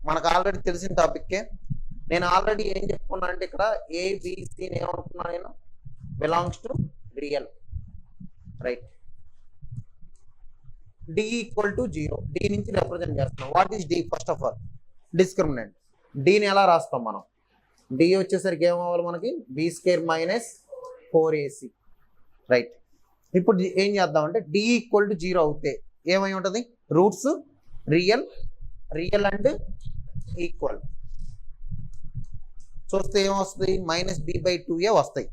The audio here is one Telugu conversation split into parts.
మనకు ఆల్రెడీ తెలిసిన టాపిక్కే. నేను ఆల్రెడీ ఏం చెప్పుకున్నా అంటే ఇక్కడ ఏబిసి ఏమనుకున్నా నేను belongs to real, right. D equal to 0, D నుంచి రిప్రజెంట్ చేస్తున్నాం. What is D? First of all discriminant. డిని ఎలా రాస్తాం మనం? డి వచ్చేసరికి ఏమవ్వాలి మనకి? b² - 4ac, right. ఇప్పుడు ఏం చేద్దామంటే డి ఈక్వల్ టు 0 అవుతే ఏమై ఉంటుంది? రూట్స్ రియల్ అండ్ ఈక్వల్ చూస్తే ఏమొస్తుంది? -b/2a వస్తాయి.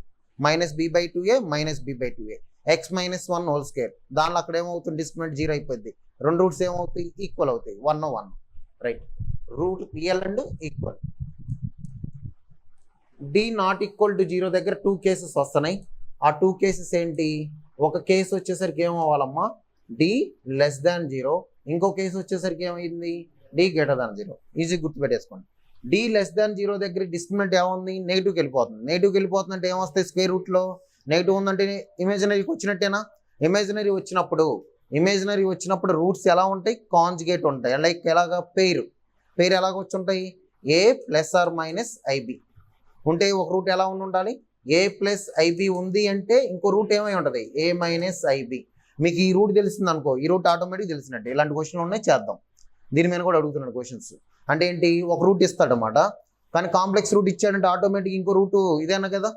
-b/2a -b/2a x - 1 whole square. దానిలో అక్కడ ఏమవుతుంది? డిస్క్రిమినెంట్ 0 అయిపోద్ది. రెండు రూట్స్ ఏమవుతాయి? ఈక్వల్ అవుతాయి. 1 1, right. Root real and equal. D not equal to 0 దగ్గర 2 కేసెస్ వస్తున్నాయి. ఆ 2 కేసెస్ ఏంటి? ఒక కేసు వచ్చేసరికి ఏమవ్వాలమ్మా? D less than 0. ఇంకో కేసు వచ్చేసరికి ఏమైంది? D greater than 0. ఈజీ గుర్తుపెట్టేసుకోండి. డి లెస్ దాన్ 0 దగ్గర డిస్క్రిమినెంట్ ఏముంది? నెగిటివ్కి వెళ్ళిపోతుంది. నెగిటివ్కి వెళ్ళిపోతుందంటే ఏమొస్తాయి? స్క్వేర్ రూట్లో. నెగిటివ్ ఉందంటే ఇమేజినరీకి వచ్చినట్టేనా? ఇమేజినరీ వచ్చినప్పుడు రూట్స్ ఎలా ఉంటాయి? కాంజుగేట్ ఉంటాయి. లైక్ ఎలాగా? పేరు ఎలాగ వచ్చి ఉంటాయి? a ± ib ఉంటే ఒక రూట్ ఎలా ఉండాలి? a + ib ఉంది అంటే ఇంకో రూట్ ఏమై ఉంటుంది? a - ib. మీకు ఈ రూట్ తెలిసింది అనుకో, ఈ రూట్ ఆటోమేటిక్ తెలిసినట్టు. ఇలాంటి క్వశ్చన్లు ఉన్నాయి, చేద్దాం. దీని మీద కూడా అడుగుతున్నాడు క్వశ్చన్స్. అంటే ఏంటి? ఒక రూట్ ఇస్తాడనమాట, కానీ కాంప్లెక్స్ రూట్ ఇచ్చాడంటే ఆటోమేటిక్ ఇంకో రూటు ఇదేనా కదా,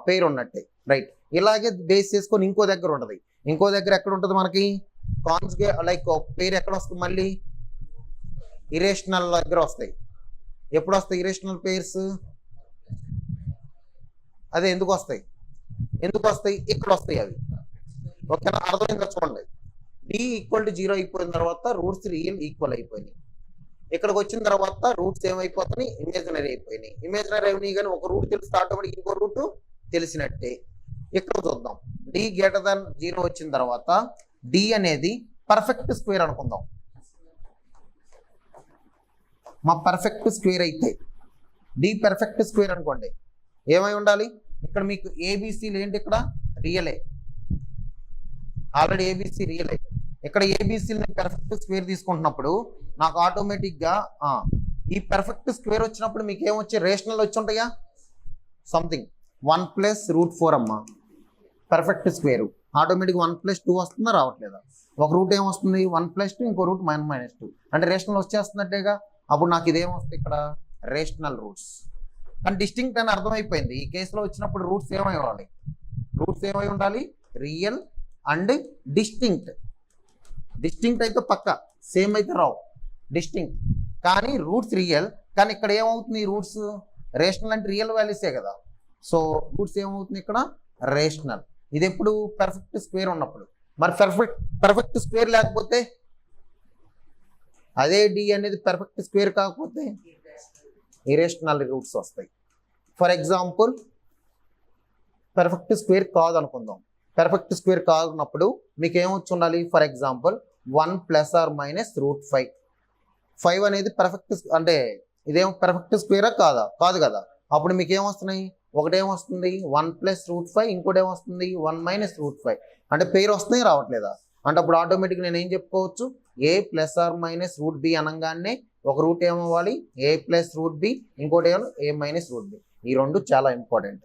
పేరు ఉన్నట్టే, రైట్. ఇలాగే బేస్ చేసుకొని ఇంకో దగ్గర ఉంటుంది. ఇంకో దగ్గర ఎక్కడ ఉంటుంది మనకి? కాన్జుగేట్ లైక్ పేరు ఎక్కడ వస్తుంది? మళ్ళీ ఇరేషనల్ దగ్గర వస్తాయి. ఎప్పుడు వస్తాయి ఇరేషనల్ పేర్స్? అదే ఎందుకు వస్తాయి? ఇక్కడ వస్తాయి అవి. ఓకేనా? అర్థమైందా? చూడండి. డి ఈక్వల్ టు 0 అయిపోయిన తర్వాత రూట్స్ రియల్ ఈక్వల్ అయిపోయినాయి. ఇక్కడికి వచ్చిన తర్వాత రూట్స్ ఏమైపోతున్నాయి? ఇమేజినరీ అయిపోయినాయి. ఇమేజినరీ అయినాయి కానీ ఒక రూట్ తెలిస్తే ఆటోమేటిక్ ఇంకో రూట్ తెలిసినట్టే. ఇక్కడ చూద్దాం. డి గ్రేటర్ దాన్ 0 వచ్చిన తర్వాత డి అనేది పర్ఫెక్ట్ స్క్వేర్ అనుకుందాం. మా పర్ఫెక్ట్ స్క్వేర్ అయితే డి పర్ఫెక్ట్ స్క్వేర్ అనుకోండి, ఏమై ఉండాలి? ఇక్కడ మీకు ఏబిసిలు ఏంటి? ఇక్కడ రియలే, ఆల్రెడీ ఏబిసి రియలే. ఇక్కడ ఏబిసిని పర్ఫెక్ట్ స్క్వేర్ తీసుకుంటున్నప్పుడు నాకు ఆటోమేటిక్గా ఈ పర్ఫెక్ట్ స్క్వేర్ వచ్చినప్పుడు మీకు ఏమొచ్చి? రేషనల్ వచ్చి ఉంటాయా? సంథింగ్ 1 + √4 అమ్మా. పర్ఫెక్ట్ స్క్వేర్ ఆటోమేటిక్ 1 + 2 వస్తుందా? రావట్లేదా? ఒక రూట్ ఏమొస్తుంది? 1 + 2, ఇంకో రూట్ -2 అంటే రేషనల్ వచ్చేస్తున్నట్టేగా. అప్పుడు నాకు ఇదేమొస్తుంది? ఇక్కడ రేషనల్ రూట్స్. కానీ డిస్టింక్ట్ అని అర్థమైపోయింది. ఈ కేసులో వచ్చినప్పుడు రూట్స్ ఏమై ఉండాలి? Real and distinct. డిస్టింక్ట్ అయితే పక్క, సేమ్ అయితే రావు. డిస్టింక్ట్ కానీ రూట్స్ రియల్. కానీ ఇక్కడ ఏమవుతుంది? రూట్స్ రేషనల్ అంటే రియల్ వాల్యూసే కదా. సో రూట్స్ ఏమవుతుంది? ఇక్కడ రేషనల్. ఇది ఎప్పుడు? పర్ఫెక్ట్ స్క్వేర్ ఉన్నప్పుడు. మరి పర్ఫెక్ట్ స్క్వేర్ లేకపోతే, అదే డి అనేది పర్ఫెక్ట్ స్క్వేర్ కాకపోతే ఇరేషనల్ రూట్స్ వస్తాయి. ఫర్ ఎగ్జాంపుల్ పర్ఫెక్ట్ స్క్వేర్ కాదు అనుకుందాం. పర్ఫెక్ట్ స్క్వేర్ కాకున్నప్పుడు మీకు ఏమొచ్చి ఉండాలి? For example 1 ± √5. 5 అనేది పర్ఫెక్ట్ అంటే ఇదేమో పర్ఫెక్ట్ స్క్వేరా కాదా? కాదు కదా. అప్పుడు మీకు ఏమొస్తున్నాయి? ఒకటేమొస్తుంది? 1 + √5, ఇంకోటి ఏమొస్తుంది? 1 - √5. అంటే పేరు వస్తున్నాయి, రావట్లేదా? అంటే అప్పుడు ఆటోమేటిక్ నేను ఏం చెప్పుకోవచ్చు? a ± √b అనగానే ఒక రూట్ ఏమవ్వాలి? a + √b, ఇంకోటి ఏమో a - √b. ఈ రెండు చాలా ఇంపార్టెంట్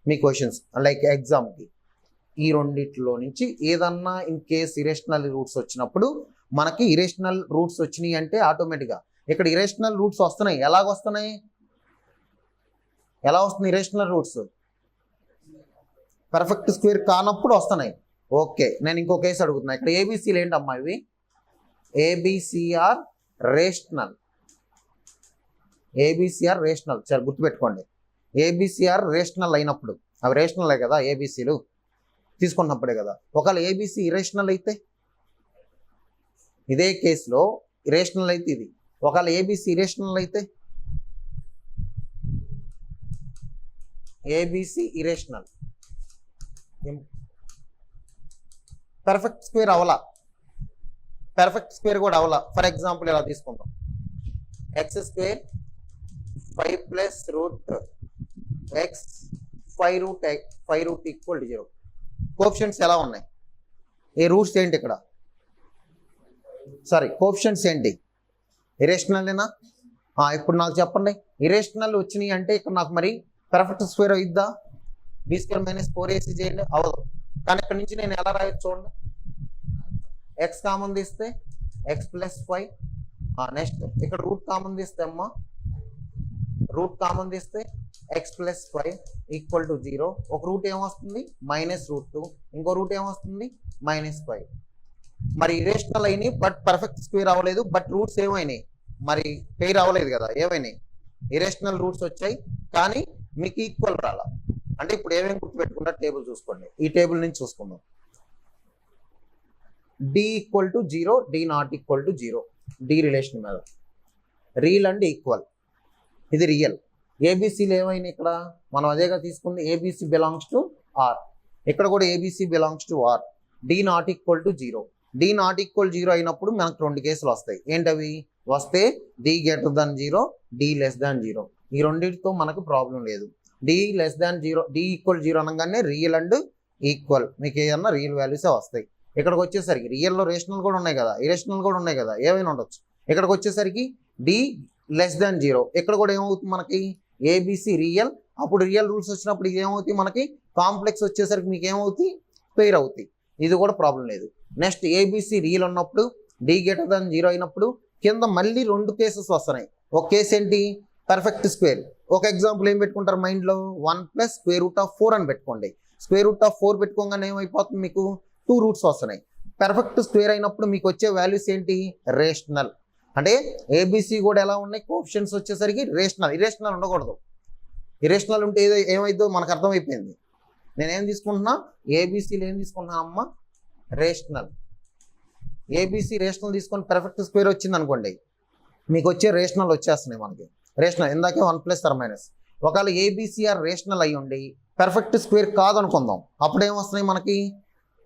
మీ క్వశ్చన్స్. లైక్ ఎగ్జామ్కి ఈ రెండిట్లో నుంచి ఏదన్నా ఇన్ కేస్ ఇరేషనల్ రూట్స్ వచ్చినప్పుడు మనకి ఇరేషనల్ రూట్స్ వచ్చినాయి అంటే ఆటోమేటిక్గా ఇక్కడ ఇరేషనల్ రూట్స్ వస్తున్నాయి. ఎలా వస్తున్నాయి? ఇరేషనల్ రూట్స్ పర్ఫెక్ట్ స్క్వేర్ కానప్పుడు వస్తున్నాయి. ఓకే, నేను ఇంకో కేసు అడుగుతున్నా. ఇక్కడ ఏబిసిలు ఏంటమ్మా? ఇవి ఏబిసిఆర్ రేషనల్. సరే గుర్తుపెట్టుకోండి. ఏబిసిఆర్ రేషనల్ అయినప్పుడు, అవి రేషనలే కదా ఏబిసిలు తీసుకున్నప్పుడే కదా. ఒకవేళ ఏబిసి ఇరేషనల్ అయితే, ఇదే కేసులో ఇరేషనల్ అయితే ఇది. ఒకవేళ ఏబిసి ఇరేషనల్ అయితే, ఏబిసి ఇరేషనల్, పర్ఫెక్ట్ స్క్వేర్ అవలా, పర్ఫెక్ట్ స్క్వేర్ కూడా అవలా. ఫర్ ఎగ్జాంపుల్ ఇలా తీసుకుందాం. x² 5 + √x 5 = 0. కోఎఫిషియంట్స్ ఎలా ఉన్నాయి? ఈ రూట్స్ ఏంటి ఇక్కడ? కోఎఫిషియంట్స్ ఏంటి? ఇరేషనలేనా? ఇప్పుడు నాకు చెప్పండి, ఇరేషనల్ వచ్చినాయి అంటే ఇక్కడ నాకు మరి పర్ఫెక్ట్ స్క్వేర్ అయిద్దా? బి స్క్వేర్ మైనస్ 4ac చేయండి, అవదు. కానీ ఇక్కడ నుంచి నేను ఎలా రాయొచ్చు చూడండి, ఎక్స్ కామన్ తీస్తే ఎక్స్ ప్లస్ 5, నెక్స్ట్ ఇక్కడ రూట్ కామన్ తీస్తే అమ్మా, రూట్ కామన్ తీస్తే ఎక్స్ ప్లస్ 5 ఈక్వల్ టు 0. ఒక రూట్ ఏమొస్తుంది -√2, ఇంకో రూట్ ఏమొస్తుంది -5. మరి ఇరేషనల్ అయినాయి బట్ పర్ఫెక్ట్ స్క్వేర్ అవ్వలేదు, బట్ రూట్స్ ఏమైనాయి మరి పెయిర్ అవ్వలేదు కదా, ఏమైనాయి ఇరేషనల్ రూట్స్ వచ్చాయి కానీ మీకు ఈక్వల్ రాలా. అంటే ఇప్పుడు ఏమేమి గుర్తుపెట్టుకుంటారు, టేబుల్ చూసుకోండి, ఈ టేబుల్ నుంచి చూసుకుందాం. D equal to 0, D not equal to 0, D relation మీద రియల్ అండ్ ఈక్వల్, ఇది రియల్. ఏబిసిలు ఏమైనా ఇక్కడ మనం అదేగా తీసుకుంది, ఏబిసి బిలాంగ్స్ టు ఆర్, ఇక్కడ కూడా ABC belongs to R. D not equal to 0, D not equal 0 అయినప్పుడు మనకు 2 కేసులు వస్తాయి. ఏంటవి వస్తే D greater than 0, D less than 0. ఈ రెండింటితో మనకు ప్రాబ్లం లేదు. D less than 0, D equal 0 అనగానే రియల్ అండ్ ఈక్వల్, మీకు ఏదన్నా రియల్ వాల్యూసే వస్తాయి. ఇక్కడికి వచ్చేసరికి రియల్లో రేషనల్ కూడా ఉన్నాయి కదా, ఇరేషనల్ కూడా ఉన్నాయి కదా, ఏమైనా ఉండొచ్చు. ఇక్కడికి వచ్చేసరికి డి లెస్ దాన్ 0, ఇక్కడ కూడా ఏమవుతుంది మనకి ఏబిసి రియల్. అప్పుడు రియల్ రూల్స్ వచ్చినప్పుడు ఇది ఏమవుతాయి మనకి కాంప్లెక్స్ వచ్చేసరికి మీకు ఏమవుతాయి పెయిర్ అవుతాయి, ఇది కూడా ప్రాబ్లం లేదు. నెక్స్ట్ ఏబిసి రియల్ ఉన్నప్పుడు డి గ్రేటర్ దాన్ 0 అయినప్పుడు కింద మళ్ళీ 2 కేసెస్ వస్తున్నాయి. ఒక కేసు ఏంటి పర్ఫెక్ట్ స్క్వేర్. ఒక ఎగ్జాంపుల్ ఏం పెట్టుకుంటారు మైండ్లో, 1 + √4 అని పెట్టుకోండి. √4 పెట్టుకోగానే ఏమైపోతుంది మీకు 2 రూట్స్ వస్తున్నాయి. పర్ఫెక్ట్ స్క్వేర్ అయినప్పుడు మీకు వచ్చే వాల్యూస్ ఏంటి రేషనల్. అంటే ఏబిసి కూడా ఎలా ఉన్నాయి కోఎఫిషియెంట్స్ వచ్చేసరికి రేషనల్, ఇరేషనల్ ఉండకూడదు. ఇరేషనల్ ఉంటే ఏదో ఏమైందో మనకు అర్థమైపోయింది. నేనేం తీసుకుంటున్నా ఏబిసిలు ఏం తీసుకుంటున్నా అమ్మ రేషనల్. ఏబిసి రేషనల్ తీసుకొని పర్ఫెక్ట్ స్క్వేర్ వచ్చింది అనుకోండి, మీకు వచ్చే రేషనల్ వచ్చేస్తున్నాయి మనకి. రేషనల్ ఇందాకే 1 + or - ఒకవేళ ఏబిసిఆర్ రేషనల్ అయ్యి ఉండి పర్ఫెక్ట్ స్క్వేర్ కాదనుకుందాం, అప్పుడు ఏం వస్తున్నాయి మనకి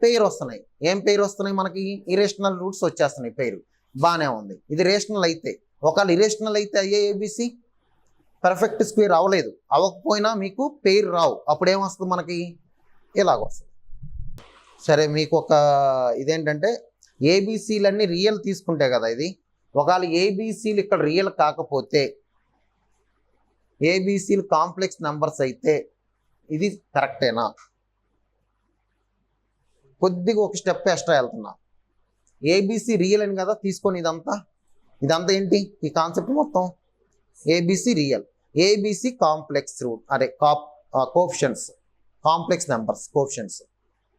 పెయిర్ వస్తున్నాయి. ఏం పెయిర్ వస్తున్నాయి మనకి ఇరేషనల్ రూట్స్ వచ్చేస్తున్నాయి, పెయిర్ బాగానే ఉంది. ఇది రేషనల్ అయితే, ఒకవేళ ఇరేషనల్ అయితే అయ్యే ఏబిసి పర్ఫెక్ట్ స్క్వేర్ అవ్వలేదు, అవ్వకపోయినా మీకు పెయిర్ రావు, అప్పుడు ఏమొస్తుంది మనకి ఇలాగ వస్తుంది. సరే మీకు ఒక ఇదేంటంటే ఏబిసిలన్నీ రియల్ తీసుకుంటే కదా ఇది, ఒకవేళ ఏబిసిలు ఇక్కడ రియల్ కాకపోతే ఏబిసిలు కాంప్లెక్స్ నెంబర్స్ అయితే ఇది కరెక్టేనా? కొద్దిగా ఒక స్టెప్ ఎక్స్ట్రా వెళ్తున్నా. ఏబిసి రియల్ అని కదా తీసుకొని ఇదంతా ఏంటి ఈ కాన్సెప్ట్ మొత్తం ABC real, ABC complex root అదే కోఎఫిషియెంట్స్, కాంప్లెక్స్ నెంబర్స్ కోఎఫిషియెంట్స్,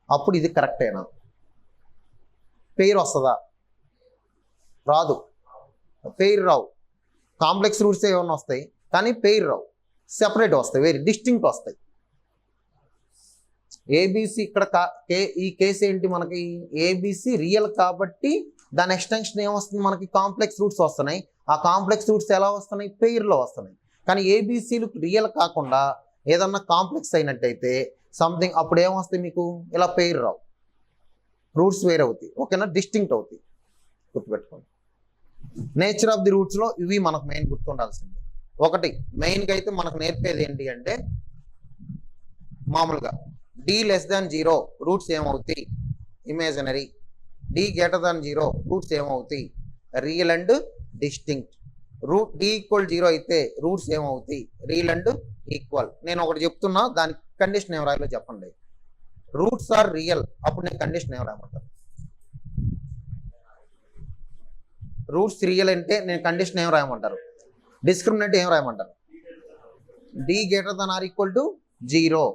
అప్పుడు ఇది కరెక్టేనా? పెయిర్ వస్తుందా? రాదు, పెయిర్ రావు. కాంప్లెక్స్ రూట్స్ ఏమైనా వస్తాయి కానీ పెయిర్ రావు, సెపరేట్ వస్తాయి, వెరీ డిస్టింక్ట్ వస్తాయి. ఏబిసి ఇక్కడ ఈ కేసు ఏంటి మనకి ఏబిసి రియల్ కాబట్టి దాని ఎక్స్టెన్షన్ ఏమొస్తుంది మనకి కాంప్లెక్స్ రూట్స్ వస్తున్నాయి. ఆ కాంప్లెక్స్ రూట్స్ ఎలా వస్తున్నాయి పెయిర్లో వస్తున్నాయి. కానీ ఏబిసిలు రియల్ కాకుండా ఏదన్నా కాంప్లెక్స్ అయినట్టయితే సంథింగ్ అప్పుడు ఏమొస్తాయి మీకు ఇలా పెయిర్ రావు, రూట్స్ వేరే అవుతాయి. ఓకేనా, డిస్టింక్ట్ అవుతాయి, గుర్తుపెట్టుకోండి. నేచర్ ఆఫ్ ది రూట్స్లో ఇవి మనకు మెయిన్ గుర్తుండాల్సింది. ఒకటి మెయిన్గా అయితే మనకు నేర్పేది ఏంటి అంటే మామూలుగా డి లెస్ దాన్ 0 రూట్స్ ఏమవుతాయి imaginary, D greater than 0 roots ఏమవుతాయి real and distinct. Root D equal 0 అయితే రూట్స్ ఏమవుతాయి రియల్ అండ్ ఈక్వల్. నేను ఒకటి చెప్తున్నా, దాని కండిషన్ ఏం రాయాలో చెప్పండి. రూట్స్ ఆర్ రియల్, అప్పుడు నేను కండిషన్ ఏం రాయమంటాను? రూట్స్ రియల్ అంటే నేను కండిషన్ ఏం రాయమంటారు? డిస్క్రిమినెంట్ ఏం రాయమంటారు? D greater than or equal to 0.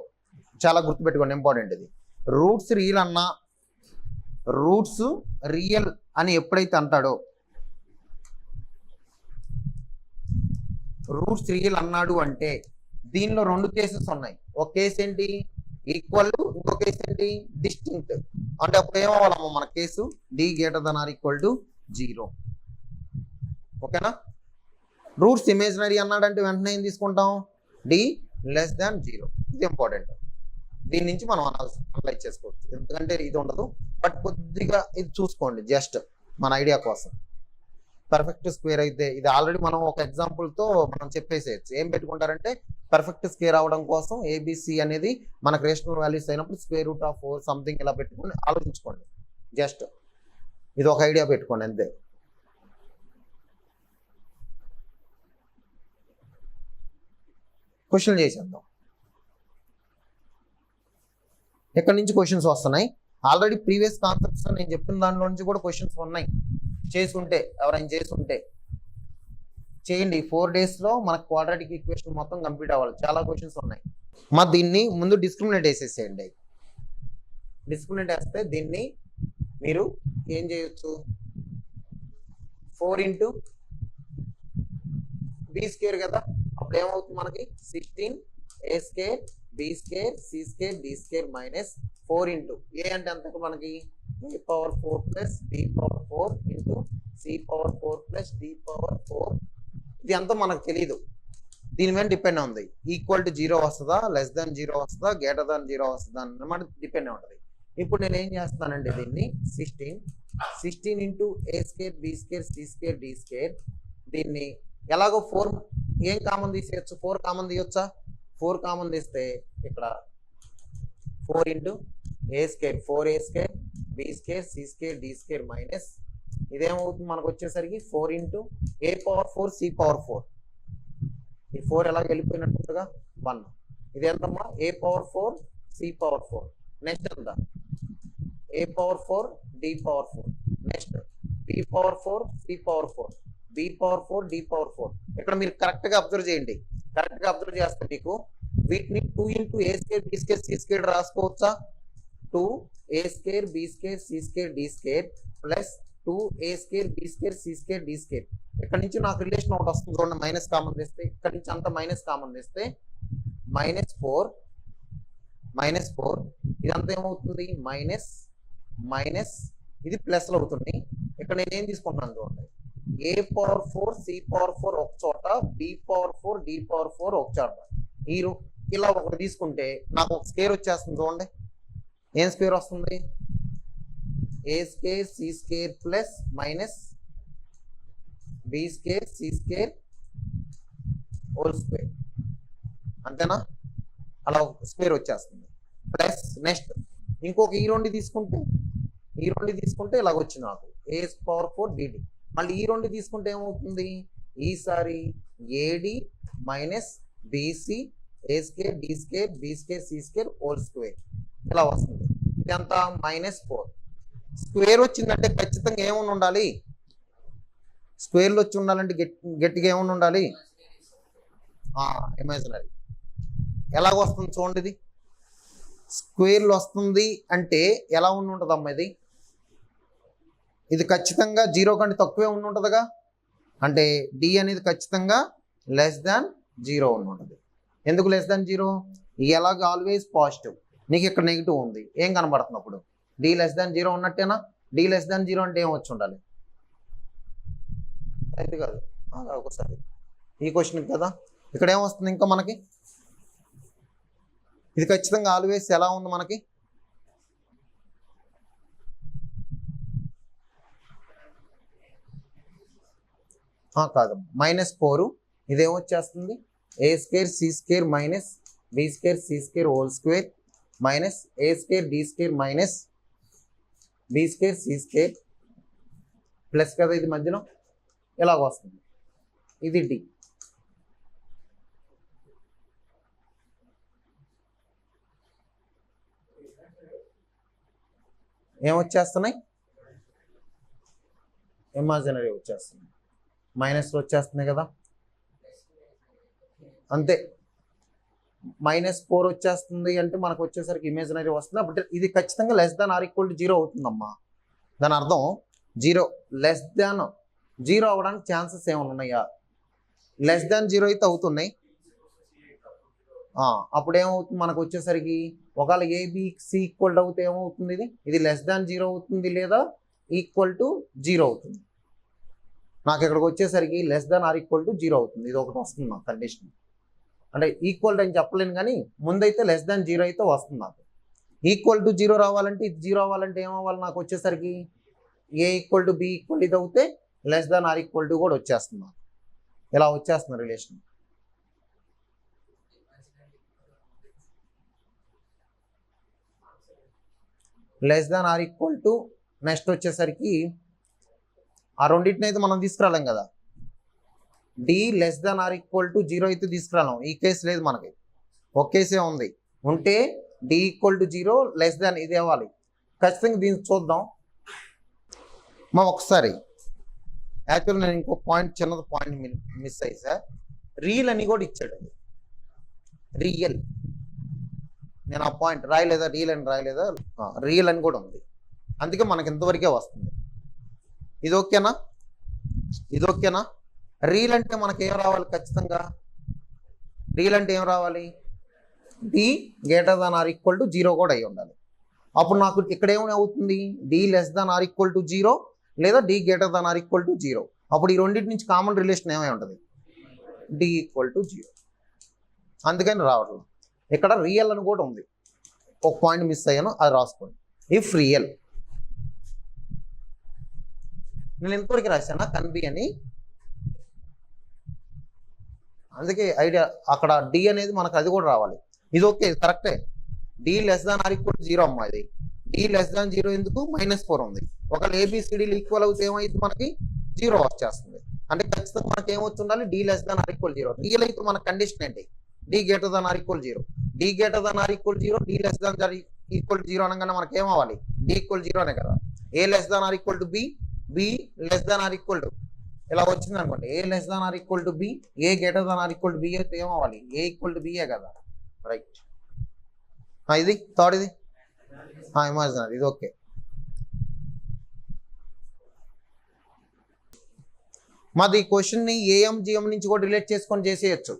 చాలా గుర్తుపెట్టుకోండి, ఇంపార్టెంట్ ఇది. రూట్స్ రియల్ అన్నా, రూట్స్ రియల్ అని ఎప్పుడైతే అంటాడో, రూట్స్ రియల్ అన్నాడు అంటే దీనిలో 2 కేసెస్ ఉన్నాయి. ఒక కేసు ఏంటి ఈక్వల్, ఇంకో కేసు ఏంటి డిస్టింక్ట్. అంటే అప్పుడు ఏమవ్వాలమ్మా మన case D greater than or equal to 0. ఓకేనా. రూట్స్ ఇమేజినరీ అన్నాడంటే వెంటనే ఏం తీసుకుంటాం డి లెస్ దాన్ 0. ఇది ఇంపార్టెంట్, దీని నుంచి మనం అనలైజ్ చేసుకోవచ్చు, ఎందుకంటే ఇది ఉండదు. బట్ కొద్దిగా ఇది చూసుకోండి జస్ట్ మన ఐడియా కోసం. పర్ఫెక్ట్ స్క్వేర్ అయితే ఇది ఆల్రెడీ మనం ఒక ఎగ్జాంపుల్తో మనం చెప్పేసేయచ్చు. ఏం పెట్టుకుంటారంటే పర్ఫెక్ట్ స్క్వేర్ అవడం కోసం ఏబిసి అనేది మనకు రేషనల్ వాల్యూస్ అయినప్పుడు √4 సంథింగ్ ఇలా పెట్టుకొని ఆలోచించుకోండి. జస్ట్ ఇది ఒక ఐడియా పెట్టుకోండి అంతే. క్వశ్చన్ చేసేద్దాం. ఎక్కడి నుంచి క్వశ్చన్స్ వస్తున్నాయి? ఆల్రెడీ ప్రీవియస్ కాన్సెప్ట్స్ నేను చెప్పిన దాంట్లో నుంచి కూడా క్వశ్చన్స్ ఉన్నాయి. చేసుంటే ఎవరైనా చేసుంటే చేయండి. 4 daysలో మనకు క్వాడ్రాటిక్ ఈక్వేషన్ మొత్తం కంప్లీట్ అవ్వాలి. చాలా క్వశ్చన్స్ ఉన్నాయి. దీన్ని ముందు డిస్క్రిమినేట్ వేసేసేయండి. డిస్క్రిమినేట్ వేస్తే దీన్ని మీరు ఏం చేయొచ్చు, 4 into b² కదా. అప్పుడు ఏమవుతుంది మనకి 16a² b² c² d² minus 4 into a అంటే ఎంత మనకి a⁴ plus b⁴ into c⁴ plus d⁴. ఇది అంతా మనకు తెలియదు, దీని మీద డిపెండ్ ఉంది. ఈక్వల్ టు 0 వస్తుందా, లెస్ దాన్ 0 వస్తుందా, గ్రేటర్ దాన్ 0 వస్తుందా అన్నమాట డిపెండ్ ఉంటుంది. ఇప్పుడు నేను ఏం చేస్తానంటే దీన్ని 16 into a² b² c² d², దీన్ని ఎలాగో 4 ఏం కామన్ తీసేయచ్చు, 4 కామన్ తీయొచ్చా? 4 కామన్ తీస్తే ఇక్కడ 4 into a² 4a² b² c² d² minus ఇదేమవుతుంది మనకు వచ్చేసరికి 4 into a⁴ c⁴. ఈ 4 ఎలా వెళ్ళిపోయినట్టుగా 1. ఇది ఎంతమ్మా a⁴ c⁴. నెక్స్ట్ ఎంత a⁴ d⁴. Next b⁴ c⁴. b⁴ d⁴. ఇక్కడ మీరు కరెక్ట్ గా అబ్జర్వ్ చేయండి. కరెక్ట్ గా అబ్జర్వ్ చేస్తే మీకు వీటిని 2 into a² b² c² రాసుకోవచ్చా? 2a² b² c² d² plus 2a² b² c² d². ఇక్కడ నుంచి నాకు రిలేషన్ ఒకటి వస్తుంది చూడండి, మైనస్ కామన్ తెస్తే ఇక్కడ నుంచి అంతా మైనస్ కామన్ తెస్తే -4 ఇదంతా ఏమవుతుంది మైనస్ ఇది ప్లస్ లో అవుతుంది. ఇక్కడ నేను ఏం తీసుకుంటున్నాను చూడండి, a⁴ c⁴ ఒక చోట, b⁴ d⁴ ఒక చోట. ఇలా ఒకటి తీసుకుంటే నాకు ఒక స్క్వేర్ వచ్చేస్తుంది చూడండి. ఏం స్క్వేర్ వస్తుంది? a² c² plus minus b² c² whole square. అంతేనా? అలా స్క్వేర్ వచ్చేస్తుంది. ప్లస్ నెక్స్ట్ ఇంకొక ఈ రెండు తీసుకుంటే ఇలాగ వచ్చింది నాకు a⁴ dd. మళ్ళీ ఈ రెండు తీసుకుంటే ఏమవుతుంది, ఈసారి ad minus bc a² d² b² c² whole square ఇలా వస్తుంది. ఇదంతా -4. స్క్వేర్ వచ్చిందంటే ఖచ్చితంగా ఏమని ఉండాలి, స్క్వేర్లు వచ్చి ఉండాలంటే గట్టిగా ఏమని ఉండాలి, ఇమాజినరీ. ఎలాగ వస్తుంది చూడండి, ఇది స్క్వేర్లు వస్తుంది అంటే ఎలా ఉండి ఉంటుందమ్మా ఇది? ఇది ఖచ్చితంగా 0 కంటే తక్కువే ఉండి ఉంటుందిగా. అంటే డి అనేది ఖచ్చితంగా <0 ఉండి ఉంటుంది. ఎందుకు <0? ఎలాగ ఆల్వేస్ పాజిటివ్. నీకు ఇక్కడ నెగిటివ్ ఉంది, ఏం కనబడుతుంది అప్పుడు? డి <0 ఉన్నట్టేనా? డి <0 అంటే ఏం వచ్చి ఉండాలి? అది కాదు, ఒకసారి ఈ క్వశ్చన్ కదా. ఇక్కడ ఏమొస్తుంది ఇంకా మనకి? ఇది ఖచ్చితంగా ఆల్వేస్ ఎలా ఉంది మనకి? కాదు, -4. ఇదేమొచ్చేస్తుంది a² c² minus b² c² whole square minus a² d² minus b² c² plus కదా, ఇది మధ్యలో ఇలాగ వస్తుంది. ఇది డి. ఏమొచ్చేస్తున్నాయి? ఇమాజినరీ వచ్చేస్తున్నాయి, మైనస్లో వచ్చేస్తున్నాయి కదా. అంతే, -4 వచ్చేస్తుంది అంటే మనకు వచ్చేసరికి ఇమాజినరీ వస్తుంది. అప్పుడు ఇది ఖచ్చితంగా <0 అవుతుందమ్మా. దాని అర్థం 0 అవ్వడానికి ఛాన్సెస్ ఏమైనా ఉన్నాయా? <0 అయితే అవుతున్నాయి. అప్పుడు ఏమవుతుంది మనకు వచ్చేసరికి, ఒకవేళ ABC ఈక్వల్ అవుతే ఏమవుతుంది, ఇది <0 అవుతుంది లేదా =0 అవుతుంది. నాకు ఇక్కడికి వచ్చేసరికి <0 అవుతుంది. ఇది ఒకటి వస్తుంది నాకు కండిషన్. అంటే ఈక్వల్ అని చెప్పలేను కానీ ముందైతే <0 అయితే వస్తుంది నాకు. =0 రావాలంటే ఇది 0 అవ్వాలంటే ఏమవ్వాలి నాకు వచ్చేసరికి A = B ఇది అవుతే <0 కూడా వచ్చేస్తుంది నాకు. ఇలా వచ్చేస్తుంది రిలేషన్. నెక్స్ట్ వచ్చేసరికి ఆ రెండింటిని అయితే మనం తీసుకురాలేం కదా. D less than or equal to 0 అయితే తీసుకురాను. ఈ కేసు లేదు మనకి, ఒక కేసే ఉంది. ఉంటే D equal to 0 less than ఇది అవ్వాలి. ఖచ్చితంగా దీన్ని చూద్దాం ఒకసారి. యాక్చువల్ నేను ఇంకో పాయింట్, చిన్నది పాయింట్ మిస్ అయ్యి సార్. రియల్ అని కూడా ఇచ్చాడు. రియల్ నేను ఆ పాయింట్ రాయలేదా, రియల్ అని రాయలేదా? రియల్ అని కూడా ఉంది. అందుకే మనకి ఇంతవరకే వస్తుంది. ఇది ఓకేనా? ఇది ఓకేనా? రియల్ అంటే మనకి ఏం రావాలి? ఖచ్చితంగా రియల్ అంటే ఏం రావాలి? D greater than or equal to 0 కూడా అయి ఉండాలి. అప్పుడు నాకు ఇక్కడ ఏమైనా అవుతుంది? D less than or equal to 0 లేదా D greater than or equal to 0. అప్పుడు ఈ రెండింటి నుంచి కామన్ రిలేషన్ ఏమై ఉంటుంది? D equal to 0. అందుకని రావట్లేదు. ఇక్కడ రియల్ అని కూడా ఉంది. ఒక పాయింట్ మిస్ అయ్యాను, అది రాసుకోండి. ఇఫ్ రియల్ నేను ఎంతవరకు రాశానా కన్బి అని. అందుకే ఐడియా అక్కడ డి అనేది మనకు అది కూడా రావాలి. ఇది ఓకే, కరెక్టే. D less than or equal to 0 అమ్మా. ఇది డి లెస్ దాన్ 0 ఎందుకు? -4 ఉంది. ఒకవేళ ఏబిసిడీలు ఈక్వల్ అవుతే ఏమైంది? మనకి 0 వచ్చేస్తుంది. అంటే ఖచ్చితంగా మనకి ఏమొచ్చి ఉండాలి? D less than or equal 0. Real అయితే మన కండిషన్ ఏంటి? D greater than or equal 0. D greater than or equal 0, D less than equal 0 అనగానే మనకి ఏమవ్వాలి? డి ఈక్వల్ 0 అనే కదా. A less than or equal to B, B less than or equal to ఇలా వచ్చింది అనుకోండి. A less than or equal to B, A greater than or equal to B అయితే ఏమవ్వాలి? ఏ ఈక్వల్ టు బిఏ కదా. రైట్. ఇది థర్డ్, ఇది ఇమాజినరీ. ఇది ఓకే. మాది ఈ క్వశ్చన్ని ఏఎం జిఎం నుంచి కూడా రిలేట్ చేసుకొని చేసేయచ్చు.